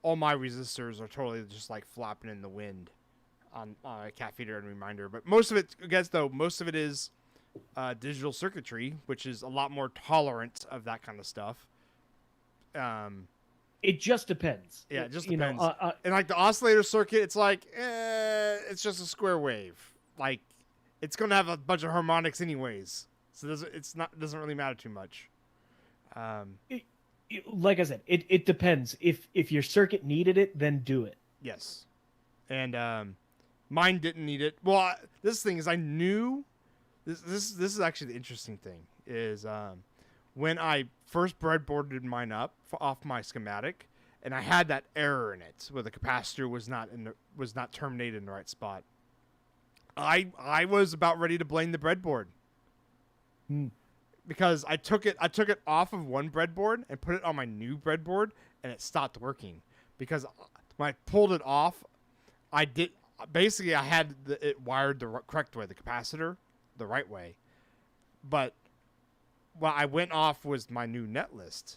all my resistors are totally just like flapping in the wind on a cat feeder and reminder. But most of it, most of it is digital circuitry, which is a lot more tolerant of that kind of stuff. It just depends. Yeah, it just depends. And like the oscillator circuit, it's like, it's just a square wave. Like, it's gonna have a bunch of harmonics anyways, so it doesn't really matter too much. Like I said, it depends. If your circuit needed it, then do it. Yes. And mine didn't need it. Well, this thing is, I knew this is actually the interesting thing is when I first breadboarded mine up off my schematic, and I had that error in it where the capacitor was not terminated in the right spot. I was about ready to blame the breadboard. Because I took it off of one breadboard and put it on my new breadboard, and it stopped working. Because when I pulled it off, I had it wired the correct way, the capacitor the right way. But what I went off was my new net list,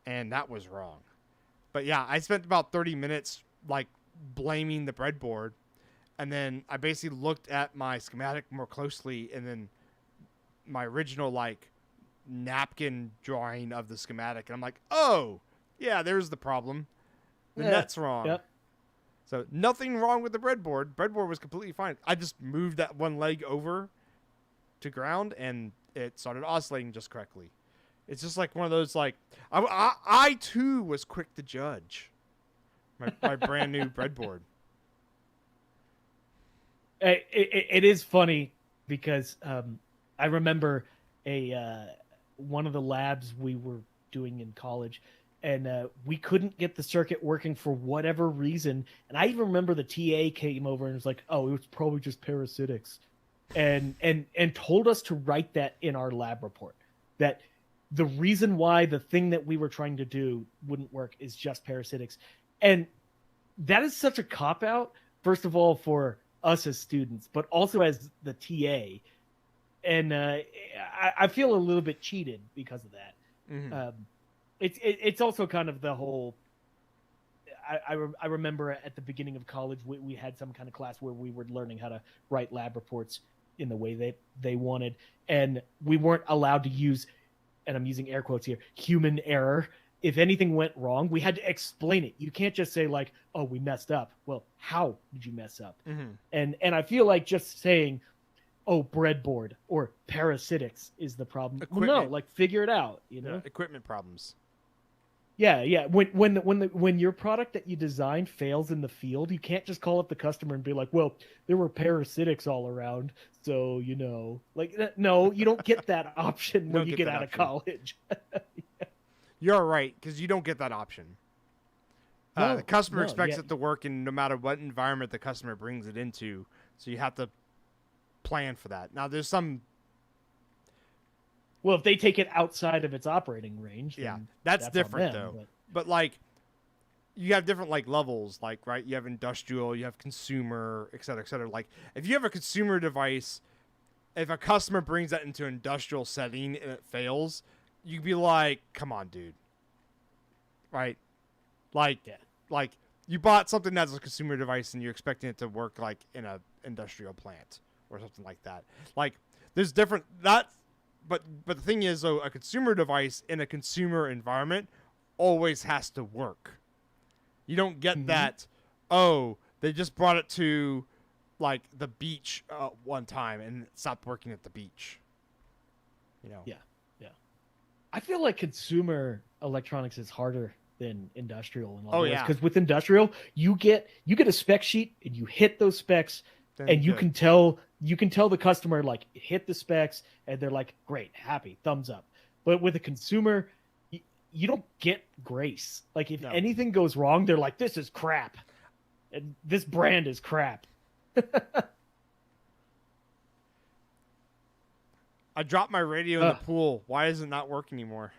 and that was wrong. But yeah, I spent about 30 minutes like blaming the breadboard, and then I basically looked at my schematic more closely, and then my original like napkin drawing of the schematic, and I'm like, oh yeah, there's the problem. The Yeah. net's wrong. Yep. So nothing wrong with the breadboard. Breadboard was completely fine. I just moved that one leg over to ground, and it started oscillating just correctly. It's just like one of those like I too was quick to judge my brand new breadboard. It is funny because I remember one of the labs we were doing in college, and we couldn't get the circuit working for whatever reason. And I even remember the TA came over and was like, "Oh, it was probably just parasitics," and told us to write that in our lab report, that the reason why the thing that we were trying to do wouldn't work is just parasitics. And that is such a cop out, first of all, for us as students, but also as the TA. And I feel a little bit cheated because of that. Mm-hmm. It's also kind of the whole. I remember at the beginning of college we had some kind of class where we were learning how to write lab reports in the way they wanted, and we weren't allowed to use, and I'm using air quotes here, human error. If anything went wrong, we had to explain it. You can't just say like, "Oh, we messed up." Well, how did you mess up? Mm-hmm. And I feel like just saying, "Oh, breadboard" or parasitics is the problem. Well, no, like figure it out. You know, equipment problems. Yeah. When your product that you designed fails in the field, you can't just call up the customer and be like, "Well, there were parasitics all around, so you know." Like, no, you don't get that option when you get out of college. You're right, because you don't get that option. No, the customer expects it to work in no matter what environment the customer brings it into, so you have to plan for that. Now, there's some. Well, if they take it outside of its operating range, yeah, that's different though. But like, you have different like levels. Like, right, you have industrial, you have consumer, et cetera, et cetera. Like, if you have a consumer device, if a customer brings that into an industrial setting and it fails, you'd be like, "Come on, dude." Right? Like, like you bought something that's a consumer device and you're expecting it to work like in a industrial plant or something like that. Like, there's different that. But the thing is, though, a consumer device in a consumer environment always has to work. You don't get that, oh, they just brought it to, like, the beach one time and it stopped working at the beach. You know? Yeah. I feel like consumer electronics is harder than industrial in a lot of ways. Because with industrial, you get a spec sheet and you hit those specs, and you can tell the customer, like, hit the specs, and they're like, great, happy, thumbs up. But with a consumer, you don't get grace. Like, if anything goes wrong, they're like, this is crap, and this brand is crap. I dropped my radio in the pool. Why is it not work anymore?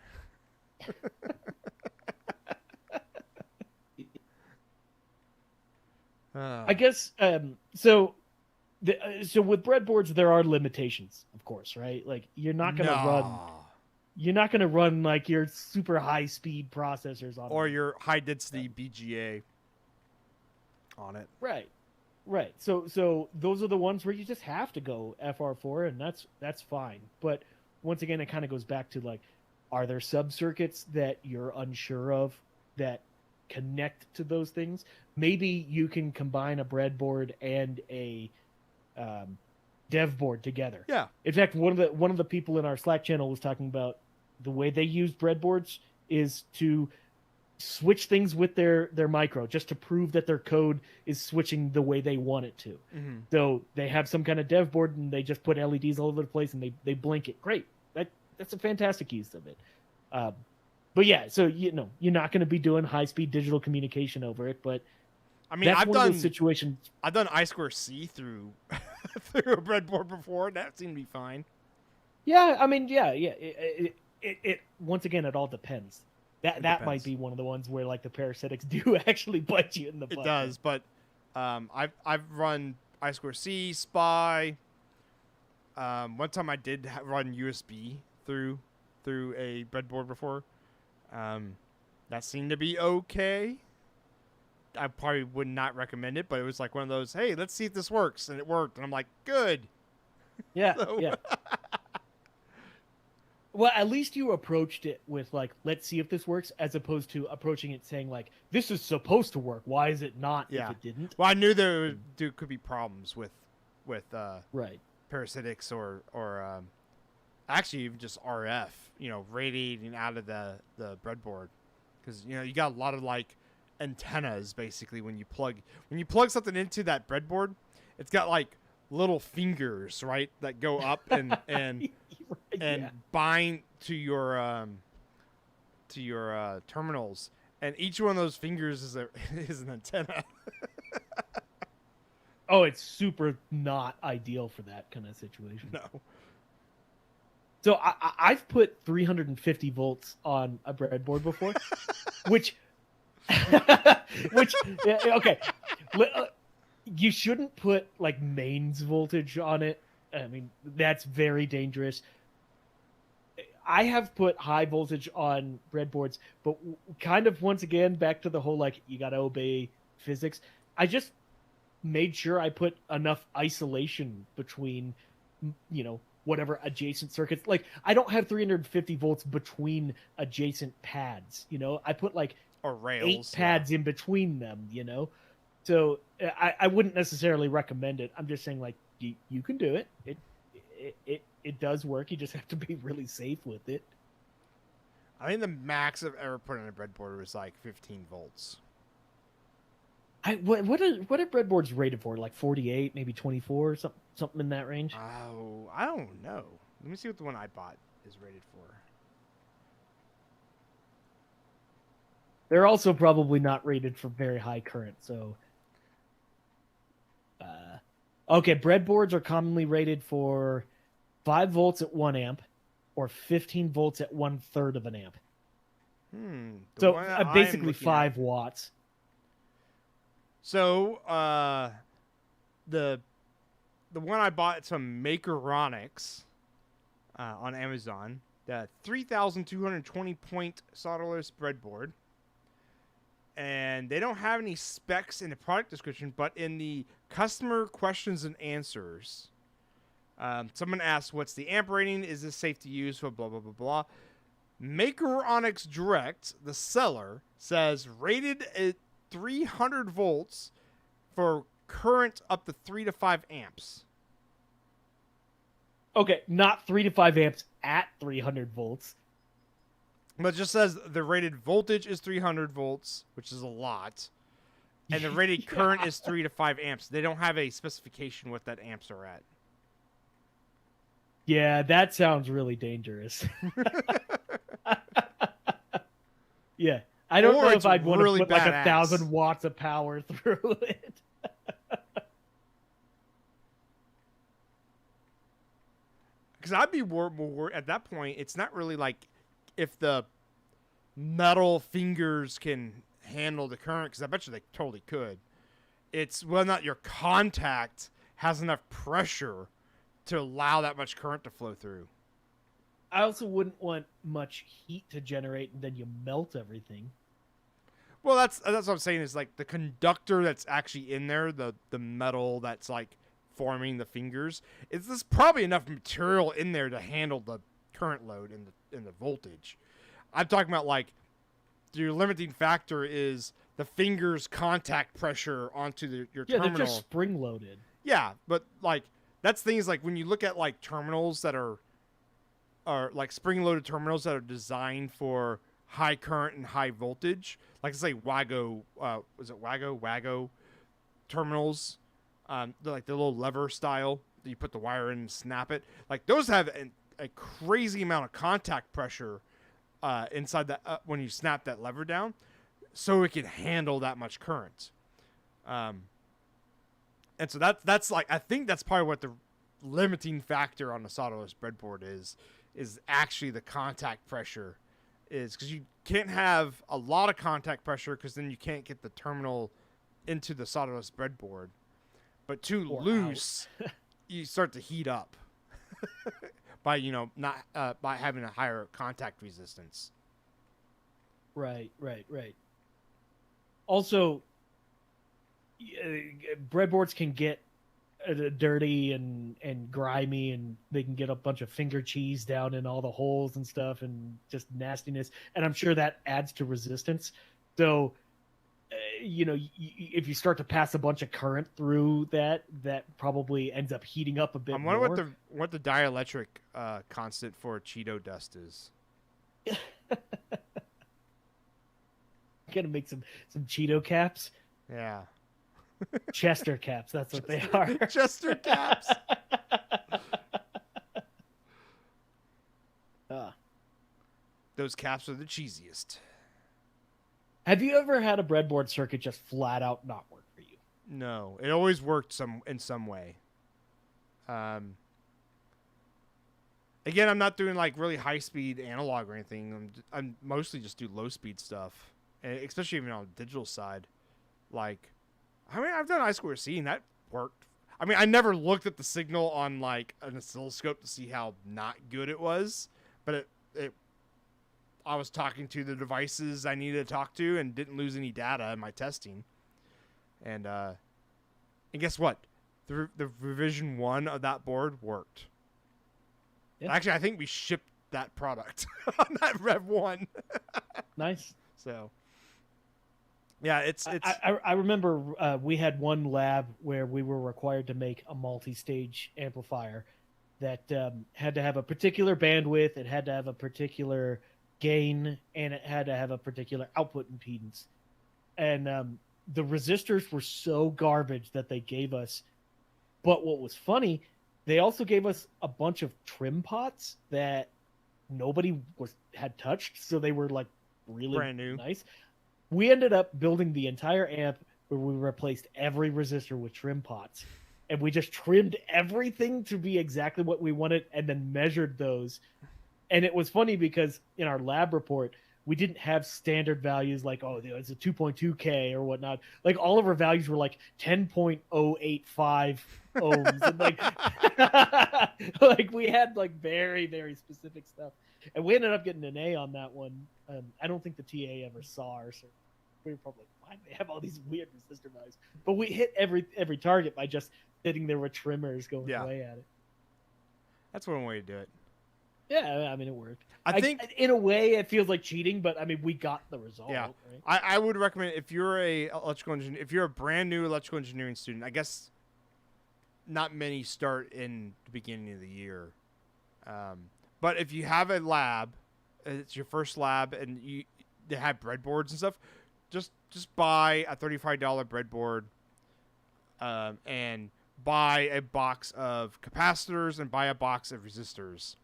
I guess so with breadboards there are limitations, of course, right? Like, you're not going to run like your super high speed processors on or your high density BGA on it. Right. So those are the ones where you just have to go FR4, and that's fine. But once again, it kind of goes back to, like, are there sub circuits that you're unsure of that connect to those things? Maybe you can combine a breadboard and a dev board together. Yeah. In fact, one of the people in our Slack channel was talking about the way they use breadboards is to switch things with their micro, just to prove that their code is switching the way they want it to. Mm-hmm. So they have some kind of dev board and they just put LEDs all over the place and they blink it. Great. That's a fantastic use of it. But yeah, so you're not going to be doing high speed digital communication over it, but I mean, I've done situations. I've done I2C through through a breadboard before, and that seemed to be fine. Yeah, I mean, yeah. It once again, it all depends. That might be one of the ones where, like, the parasitics do actually bite you in the butt. It does, but I've run I2C, SPI. One time I did run USB through a breadboard before. That seemed to be okay. I probably would not recommend it, but it was like one of those, hey, let's see if this works, and it worked, and I'm like, good. Yeah, So, yeah. Well, at least you approached it with like, let's see if this works, as opposed to approaching it saying like, this is supposed to work. Why is it not if Yeah. it didn't? Well, I knew And, there could be problems with right. parasitics or actually even just RF, radiating out of the breadboard, because you got a lot of like antennas basically when you plug something into that breadboard, it's got like little fingers, right, that go up and Yeah. bind to your terminals, and each one of those fingers is a is an antenna. Oh, it's super not ideal for that kind of situation. No. So I've put 350 volts on a breadboard before, which, which, yeah, okay, you shouldn't put like mains voltage on it. I mean, that's very dangerous. I have put high voltage on breadboards, but kind of once again back to the whole like you got to obey physics. I just made sure I put enough isolation between, whatever adjacent circuits. Like I don't have 350 volts between adjacent pads. I put like Or rails. 8 pads in between them. So I wouldn't necessarily recommend it. I'm just saying like you can do it. It does work. You just have to be really safe with it. I think the max I've ever put on a breadboard was like 15 volts. What are breadboards rated for? Like 48, maybe 24, something in that range. Oh, I don't know. Let me see what the one I bought is rated for. They're also probably not rated for very high current. So, okay, breadboards are commonly rated for 5 volts at 1 amp, or 15 volts at 1/3 of an amp. The So one I'm basically looking 5 at- watts. So, the one I bought, it's from Makeronics on Amazon. The 3,220 point solderless breadboard. And they don't have any specs in the product description, but in the customer questions and answers, someone asked, "What's the amp rating? Is this safe to use?" Blah blah blah blah blah. Makeronics Direct, the seller, says rated at 300 volts for current up to 3 to 5 amps. Okay, not 3 to 5 amps at 300 volts. But it just says the rated voltage is 300 volts, which is a lot. And the rated current is 3 to 5 amps. They don't have a specification what that amps are at. Yeah, that sounds really dangerous. Yeah, I don't know if I'd want to put like 1,000 watts of power through it. Because I'd be more at that point. It's not really like if the metal fingers can handle the current, because I bet you they totally could. It's whether or not your contact has enough pressure to allow that much current to flow through. I also wouldn't want much heat to generate and then you melt everything. Well, that's what I'm saying, is like the conductor that's actually in there, the metal that's like forming the fingers. There's probably enough material in there to handle the current load and the voltage. I'm talking about like your limiting factor is the fingers contact pressure onto your terminal. Yeah, they're just spring loaded. Yeah, but like that's things like when you look at like terminals that are like spring loaded terminals that are designed for high current and high voltage, like say Wago, was it Wago terminals, they're like the little lever style that you put the wire in and snap it. Like those have a crazy amount of contact pressure inside that when you snap that lever down, so it can handle that much current. And so that's like, I think that's probably what the limiting factor on the solderless breadboard is actually the contact pressure, is because you can't have a lot of contact pressure because then you can't get the terminal into the solderless breadboard. But too loose, you start to heat up by not by having a higher contact resistance. Right. Also, breadboards can get dirty and grimy, and they can get a bunch of finger cheese down in all the holes and stuff, and just nastiness. And I'm sure that adds to resistance. So, if you start to pass a bunch of current through that probably ends up heating up a bit I'm wondering more. what the dielectric constant for Cheeto dust is. Gonna make some Cheeto caps, Yeah. Chester caps. That's what they are. Chester caps. Those caps are the cheesiest. Have you ever had a breadboard circuit just flat out not work for you? No, it always worked in some way. Again, I'm not doing like really high speed analog or anything. I'm mostly just do low speed stuff, and especially even on the digital side. Like, I mean, I've done I2C and that worked. I mean, I never looked at the signal on like an oscilloscope to see how not good it was, but I was talking to the devices I needed to talk to and didn't lose any data in my testing. And guess what? The revision 1 of that board worked. Yeah. Actually, I think we shipped that product on that Rev 1. Nice. So, yeah, it's. I remember we had one lab where we were required to make a multi-stage amplifier that had to have a particular bandwidth, it had to have a particular gain, and it had to have a particular output impedance. And the resistors were so garbage that they gave us. But what was funny, they also gave us a bunch of trim pots that nobody had touched, so they were like really brand new. Nice. We ended up building the entire amp where we replaced every resistor with trim pots, and we just trimmed everything to be exactly what we wanted and then measured those. And it was funny because in our lab report, we didn't have standard values like, oh, it's a 2.2K or whatnot. Like all of our values were like 10.085 ohms. And like we had like very, very specific stuff. And we ended up getting an A on that one. I don't think the TA ever saw us. Or we were probably like, why do they have all these weird resistor values? But we hit every target by just sitting there with trimmers going away at it. That's one way to do it. Yeah, I mean, it worked. I think in a way it feels like cheating, but I mean, we got the result. Yeah, right? I would recommend if you're a electrical engineer, if you're a brand new electrical engineering student. I guess not many start in the beginning of the year, but if you have a lab, it's your first lab, and they have breadboards and stuff. Just buy a $35 breadboard, and buy a box of capacitors and buy a box of resistors.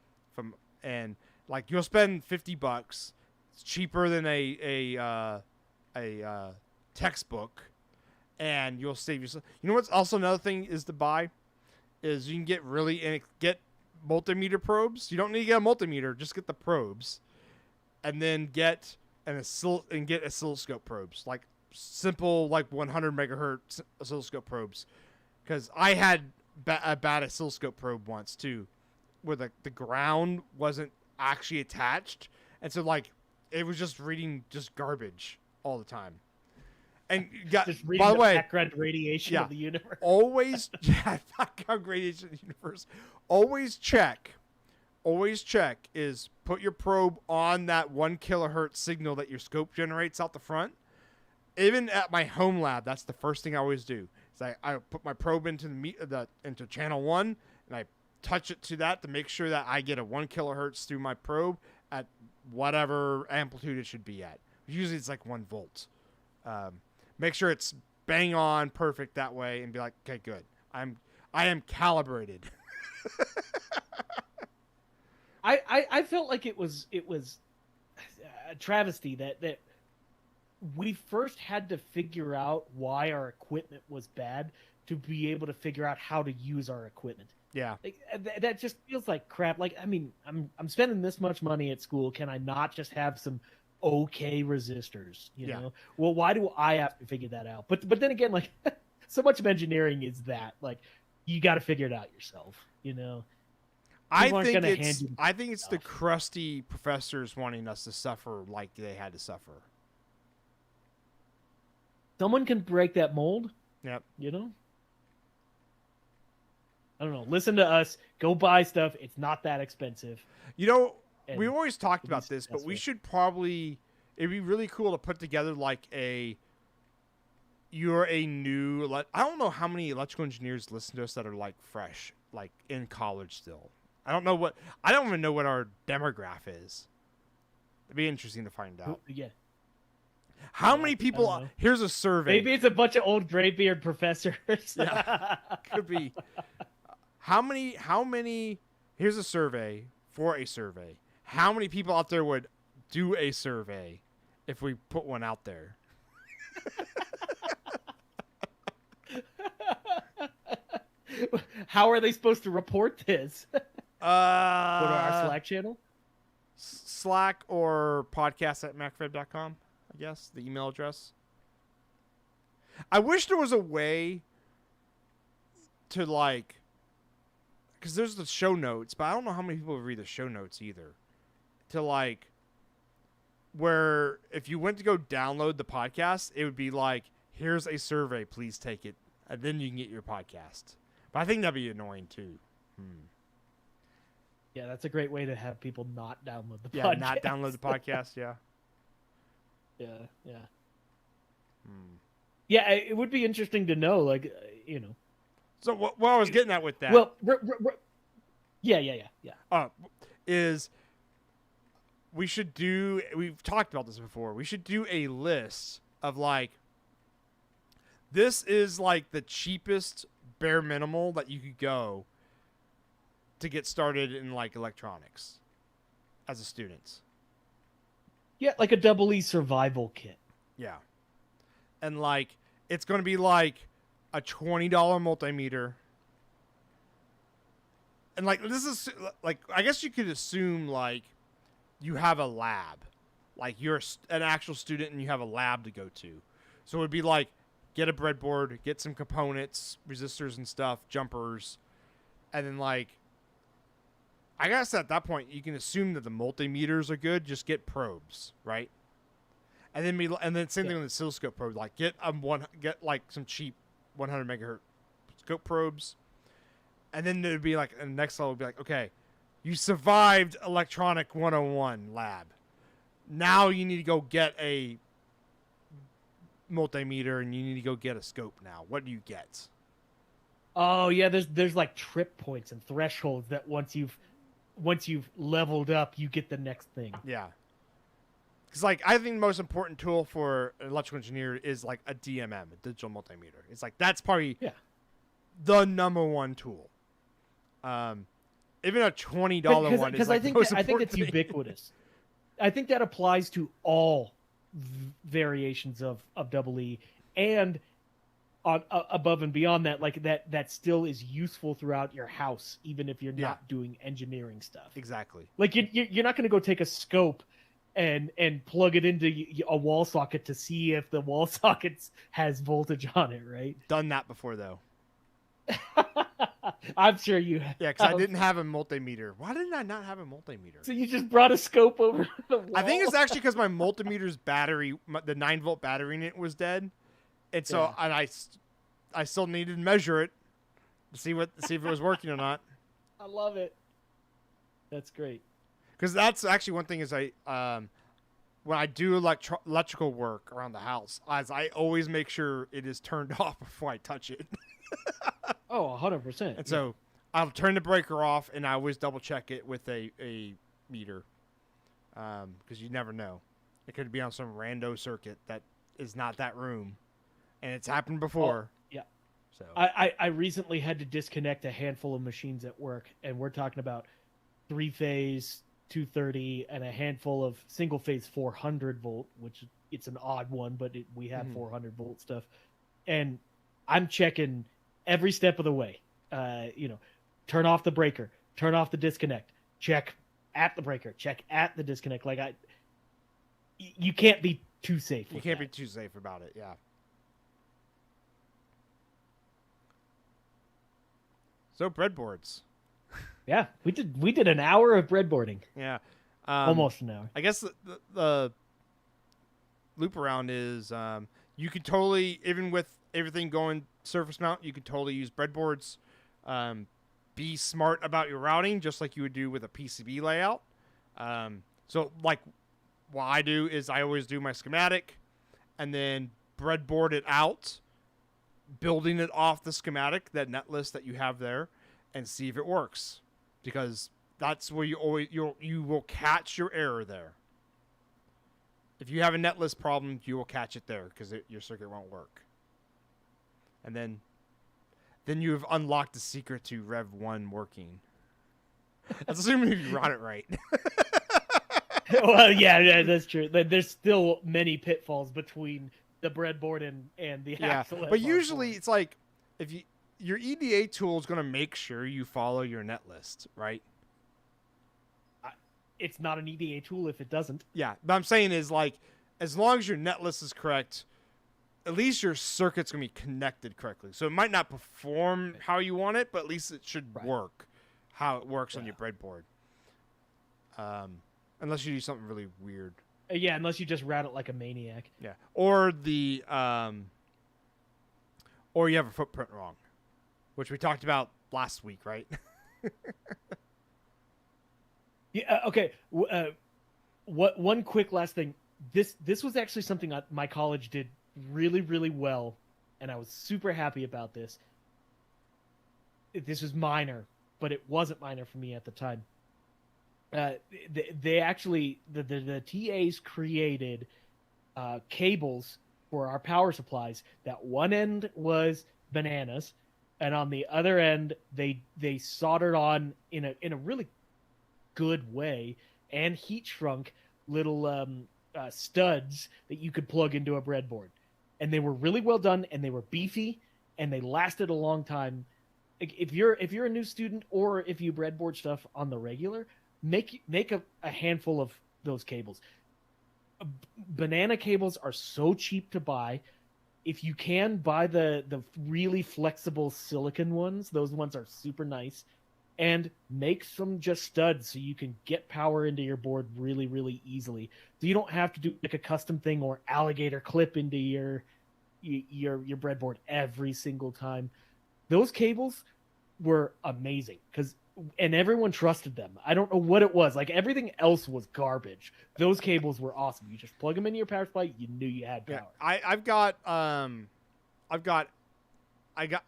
And like you'll spend $50. It's cheaper than a textbook, and you'll save yourself. You know what's also another thing is to buy is you can get get multimeter probes. You don't need to get a multimeter, just get the probes, and then get oscilloscope probes, like simple like 100 megahertz oscilloscope probes, because I had a bad oscilloscope probe once too, where the ground wasn't actually attached, and so like it was just reading just garbage all the time. And by the way, background radiation of the universe. Always background radiation of the universe. Always check is put your probe on that 1 kilohertz signal that your scope generates out the front. Even at my home lab, that's the first thing I always do. Is I put my probe into into channel 1, and I touch it to that to make sure that I get a 1 kilohertz through my probe at whatever amplitude it should be at. Usually it's like 1 volt. Make sure it's bang on perfect that way, and be like, okay, good. I am calibrated. I felt like it was a travesty that we first had to figure out why our equipment was bad to be able to figure out how to use our equipment. Yeah, like, that just feels like crap. Like, I mean, I'm spending this much money at school. Can I not just have some okay resistors? You know, well, why do I have to figure that out? But then again, like, so much of engineering is that like you got to figure it out yourself. You know, I think it's the crusty professors wanting us to suffer like they had to suffer. Someone can break that mold. Yep. You know. I don't know. Listen to us. Go buy stuff. It's not that expensive. You know, we And always talked it'll be about this, but we successful. should probably. It'd be really cool to put together like a. You're a new. I don't know how many electrical engineers listen to us that are like fresh, like in college still. I don't know what. I don't even know what our demographic is. It'd be interesting to find out. Yeah. How Yeah, many I people? don't know. Here's a survey. Maybe it's a bunch of old graybeard professors. Yeah. Could be. How many? How many? Here's a survey for a survey. How many people out there would do a survey if we put one out there? How are they supposed to report this? Go to our Uh, Slack channel? Slack or podcast at macfred.com, I guess, the email address. I wish there was a way to like, because there's the show notes, but I don't know how many people read the show notes either. To like, where if you went to go download the podcast, it would be like, here's a survey, please take it, and then you can get your podcast. But I think that'd be annoying too. Yeah, that's a great way to have people not download the Yeah, podcast. not download the podcast. Yeah. Yeah. Yeah, it would be interesting to know, like, So what I was getting at with that, Well, yeah. is we should do. We've talked about this before. We should do a list of like. This is like the cheapest bare minimal that you could go to get started in like electronics as a student. Yeah, like a double E survival kit. Yeah. And like it's going to be like a $20 multimeter. And like this is like I guess you could assume like you have a lab. Like you're an actual student and you have a lab to go to. So it would be like get a breadboard, get some components, resistors and stuff, jumpers, and then like I guess at that point you can assume that the multimeters are good. Just get probes, right? And then same thing with the oscilloscope probe. Like get like some cheap 100 megahertz scope probes, and then it'd be like the next level would be like, okay, you survived electronic 101 lab. Now you need to go get a multimeter and you need to go get a scope. Now, what do you get? Oh yeah, there's like trip points and thresholds that once you've leveled up, you get the next thing. Yeah. Because like I think the most important tool for an electrical engineer is like a DMM, a digital multimeter. It's like that's probably the number one tool. Even a $20 one is like the most I think important it's thing. ubiquitous. I think that applies to all variations of double E, and on above and beyond that, like that still is useful throughout your house, even if you're not doing engineering stuff. Exactly. Like you're not going to go take a scope and plug it into a wall socket to see if the wall socket has voltage on it, right? Done that before though. I'm sure you have. Yeah, because I didn't have a multimeter. Why didn't I not have a multimeter? So you just brought a scope over the wall? I think it's actually because my multimeter's battery, the 9-volt battery in it was dead, and so and I still needed to measure it to see if it was working or not. I love it. That's great. Because that's actually one thing is when I do electrical work around the house, I always make sure it is turned off before I touch it. Oh, 100%. And so I'll turn the breaker off, and I always double check it with a meter, because you never know. It could be on some rando circuit that is not that room, and it's happened before. Oh, yeah. So I recently had to disconnect a handful of machines at work, and we're talking about 3-phase 230 and a handful of single-phase 400 volt, which it's an odd one, but we have 400 volt stuff, and I'm checking every step of the way. Turn off the breaker, turn off the disconnect, check at the breaker, check at the disconnect. Like you can't be too safe. You can't be too safe about it. Yeah. So breadboards. Yeah, we did an hour of breadboarding. Yeah. Almost an hour. I guess the loop around is you could totally, even with everything going surface mount, you could totally use breadboards. be smart about your routing, just like you would do with a PCB layout. So like what I do is I always do my schematic and then breadboard it out, building it off the schematic, that net list that you have there, and see if it works, because that's where you will catch your error there. If you have a netlist problem, you will catch it there because your circuit won't work. And then you've unlocked the secret to Rev 1 working. That's assuming you run it right. Well, yeah, that's true. There's still many pitfalls between the breadboard and the actual. But usually it's like if your EDA tool is going to make sure you follow your netlist, right? It's not an EDA tool if it doesn't. Yeah, but I'm saying is like, as long as your netlist is correct, at least your circuit's going to be connected correctly. So it might not perform how you want it, but at least it should work how it works on your breadboard. Unless you do something really weird. Yeah, unless you just route it like a maniac. Yeah, or or you have a footprint wrong, which we talked about last week, right? Yeah. Okay. One quick last thing. This was actually something my college did really, really well, and I was super happy about this. This was minor, but it wasn't minor for me at the time. They actually the TAs created cables for our power supplies. That one end was bananas, and on the other end they soldered on in a really good way and heat shrunk little studs that you could plug into a breadboard, and they were really well done, and they were beefy, and they lasted a long time. If you're a new student, or if you breadboard stuff on the regular, make a handful of those cables. Banana cables are so cheap to buy. If you can buy the really flexible silicon ones, those ones are super nice. And make some just studs so you can get power into your board really, really easily. So you don't have to do like a custom thing or alligator clip into your breadboard every single time. Those cables were amazing and everyone trusted them. I don't know what it was. Like, everything else was garbage. Those cables were awesome. You just plug them into your power supply, you knew you had power. Yeah,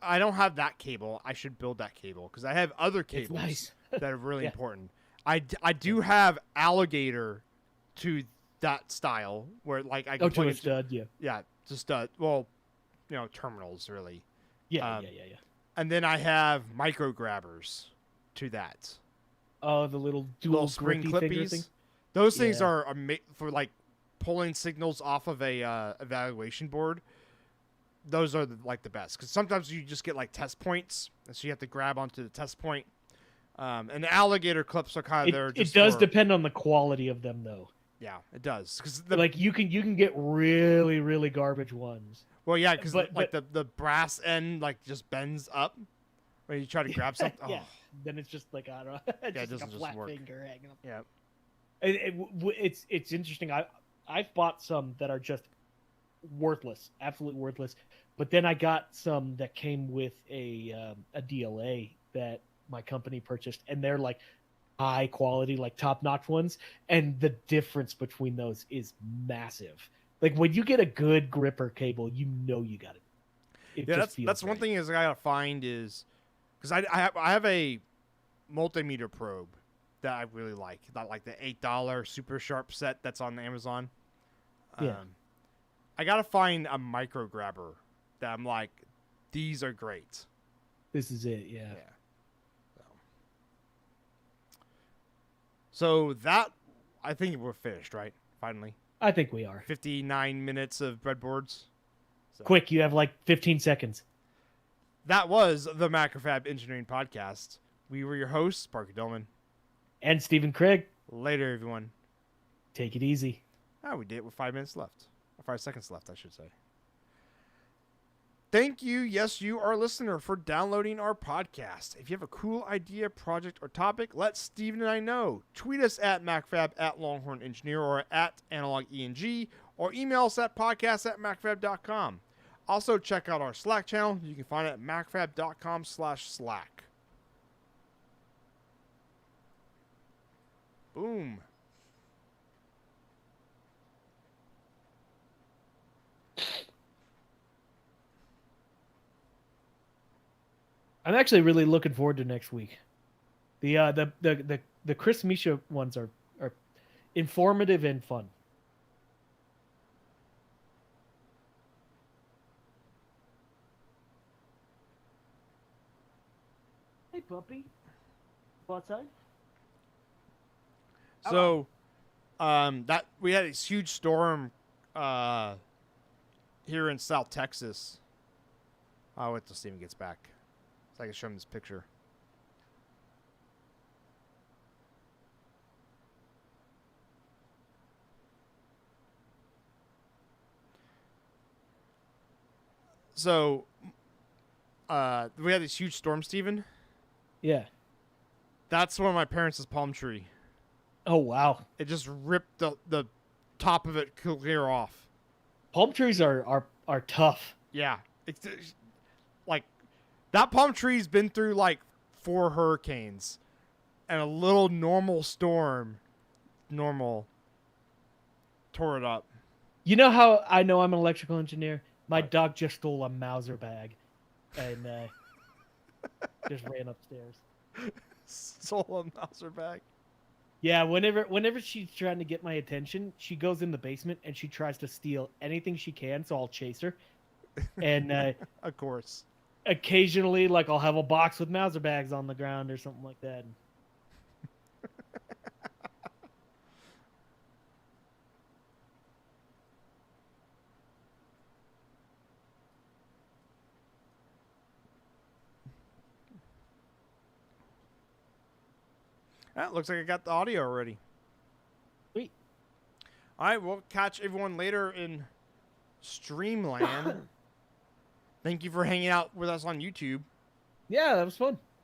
I don't have that cable. I should build that cable because I have other cables that are really important. I do have alligator to that style where like I can to a stud, yeah, to stud. Well, terminals really. Yeah. And then I have micro grabbers to that. Oh, the little dual spring clippies thing. Those things are for like pulling signals off of a evaluation board. Those are the best, because sometimes you just get like test points, and so you have to grab onto the test point. And the alligator clips are kind of there. It does depend on the quality of them, though. Yeah, it does, because like you can get really, really garbage ones. Well, yeah, because like the brass end like just bends up when you try to grab something. Yeah, oh. Then it's just like, I don't know, it just doesn't like a flat work. finger hanging up. Yeah, it's interesting. I've bought some that are just worthless, absolutely worthless. But then I got some that came with a DLA that my company purchased, and they're like high quality, like top notch ones. And the difference between those is massive. Like, when you get a good gripper cable, you got it. That's one thing is I gotta find is, because I have a multimeter probe that I really like the $8 super sharp set that's on Amazon. Yeah. I gotta find a micro grabber that I'm like, these are great. This is it, yeah. So that, I think we're finished, right? Finally. I think we are. 59 minutes of breadboards. So. Quick, you have like 15 seconds. That was the Macrofab Engineering Podcast. We were your hosts, Parker Dillman. And Stephen Craig. Later, everyone. Take it easy. Oh, we did it with 5 minutes left. Or 5 seconds left, I should say. Thank you, yes, you, our listener, for downloading our podcast. If you have a cool idea, project, or topic, let Steven and I know. Tweet us at MacFab, at Longhorn Engineer, or at AnalogENG, or email us at podcast@macfab.com. Also, check out our Slack channel. You can find it at macfab.com/Slack. Boom. I'm actually really looking forward to next week. The Chris Misha ones are informative and fun. Hey puppy. Go outside? So, that we had this huge storm here in South Texas. I'll wait till Steven gets back so I can show him this picture. So, we had this huge storm, Steven. Yeah. That's one of my parents' palm tree. Oh wow. It just ripped the top of it clear off. Palm trees are tough. Yeah. It's like, that palm tree's been through like 4 hurricanes and a little normal storm. Tore it up. You know how I know I'm an electrical engineer? My What? dog just stole a Mauser bag and just ran upstairs. Stole a Mauser bag. Yeah, whenever she's trying to get my attention, she goes in the basement and she tries to steal anything she can, so I'll chase her. And Of course. occasionally, like, I'll have a box with Mauser bags on the ground or something like that. That looks like I got the audio already. Sweet. All right, we'll catch everyone later in Streamland. Thank you for hanging out with us on YouTube. Yeah, that was fun.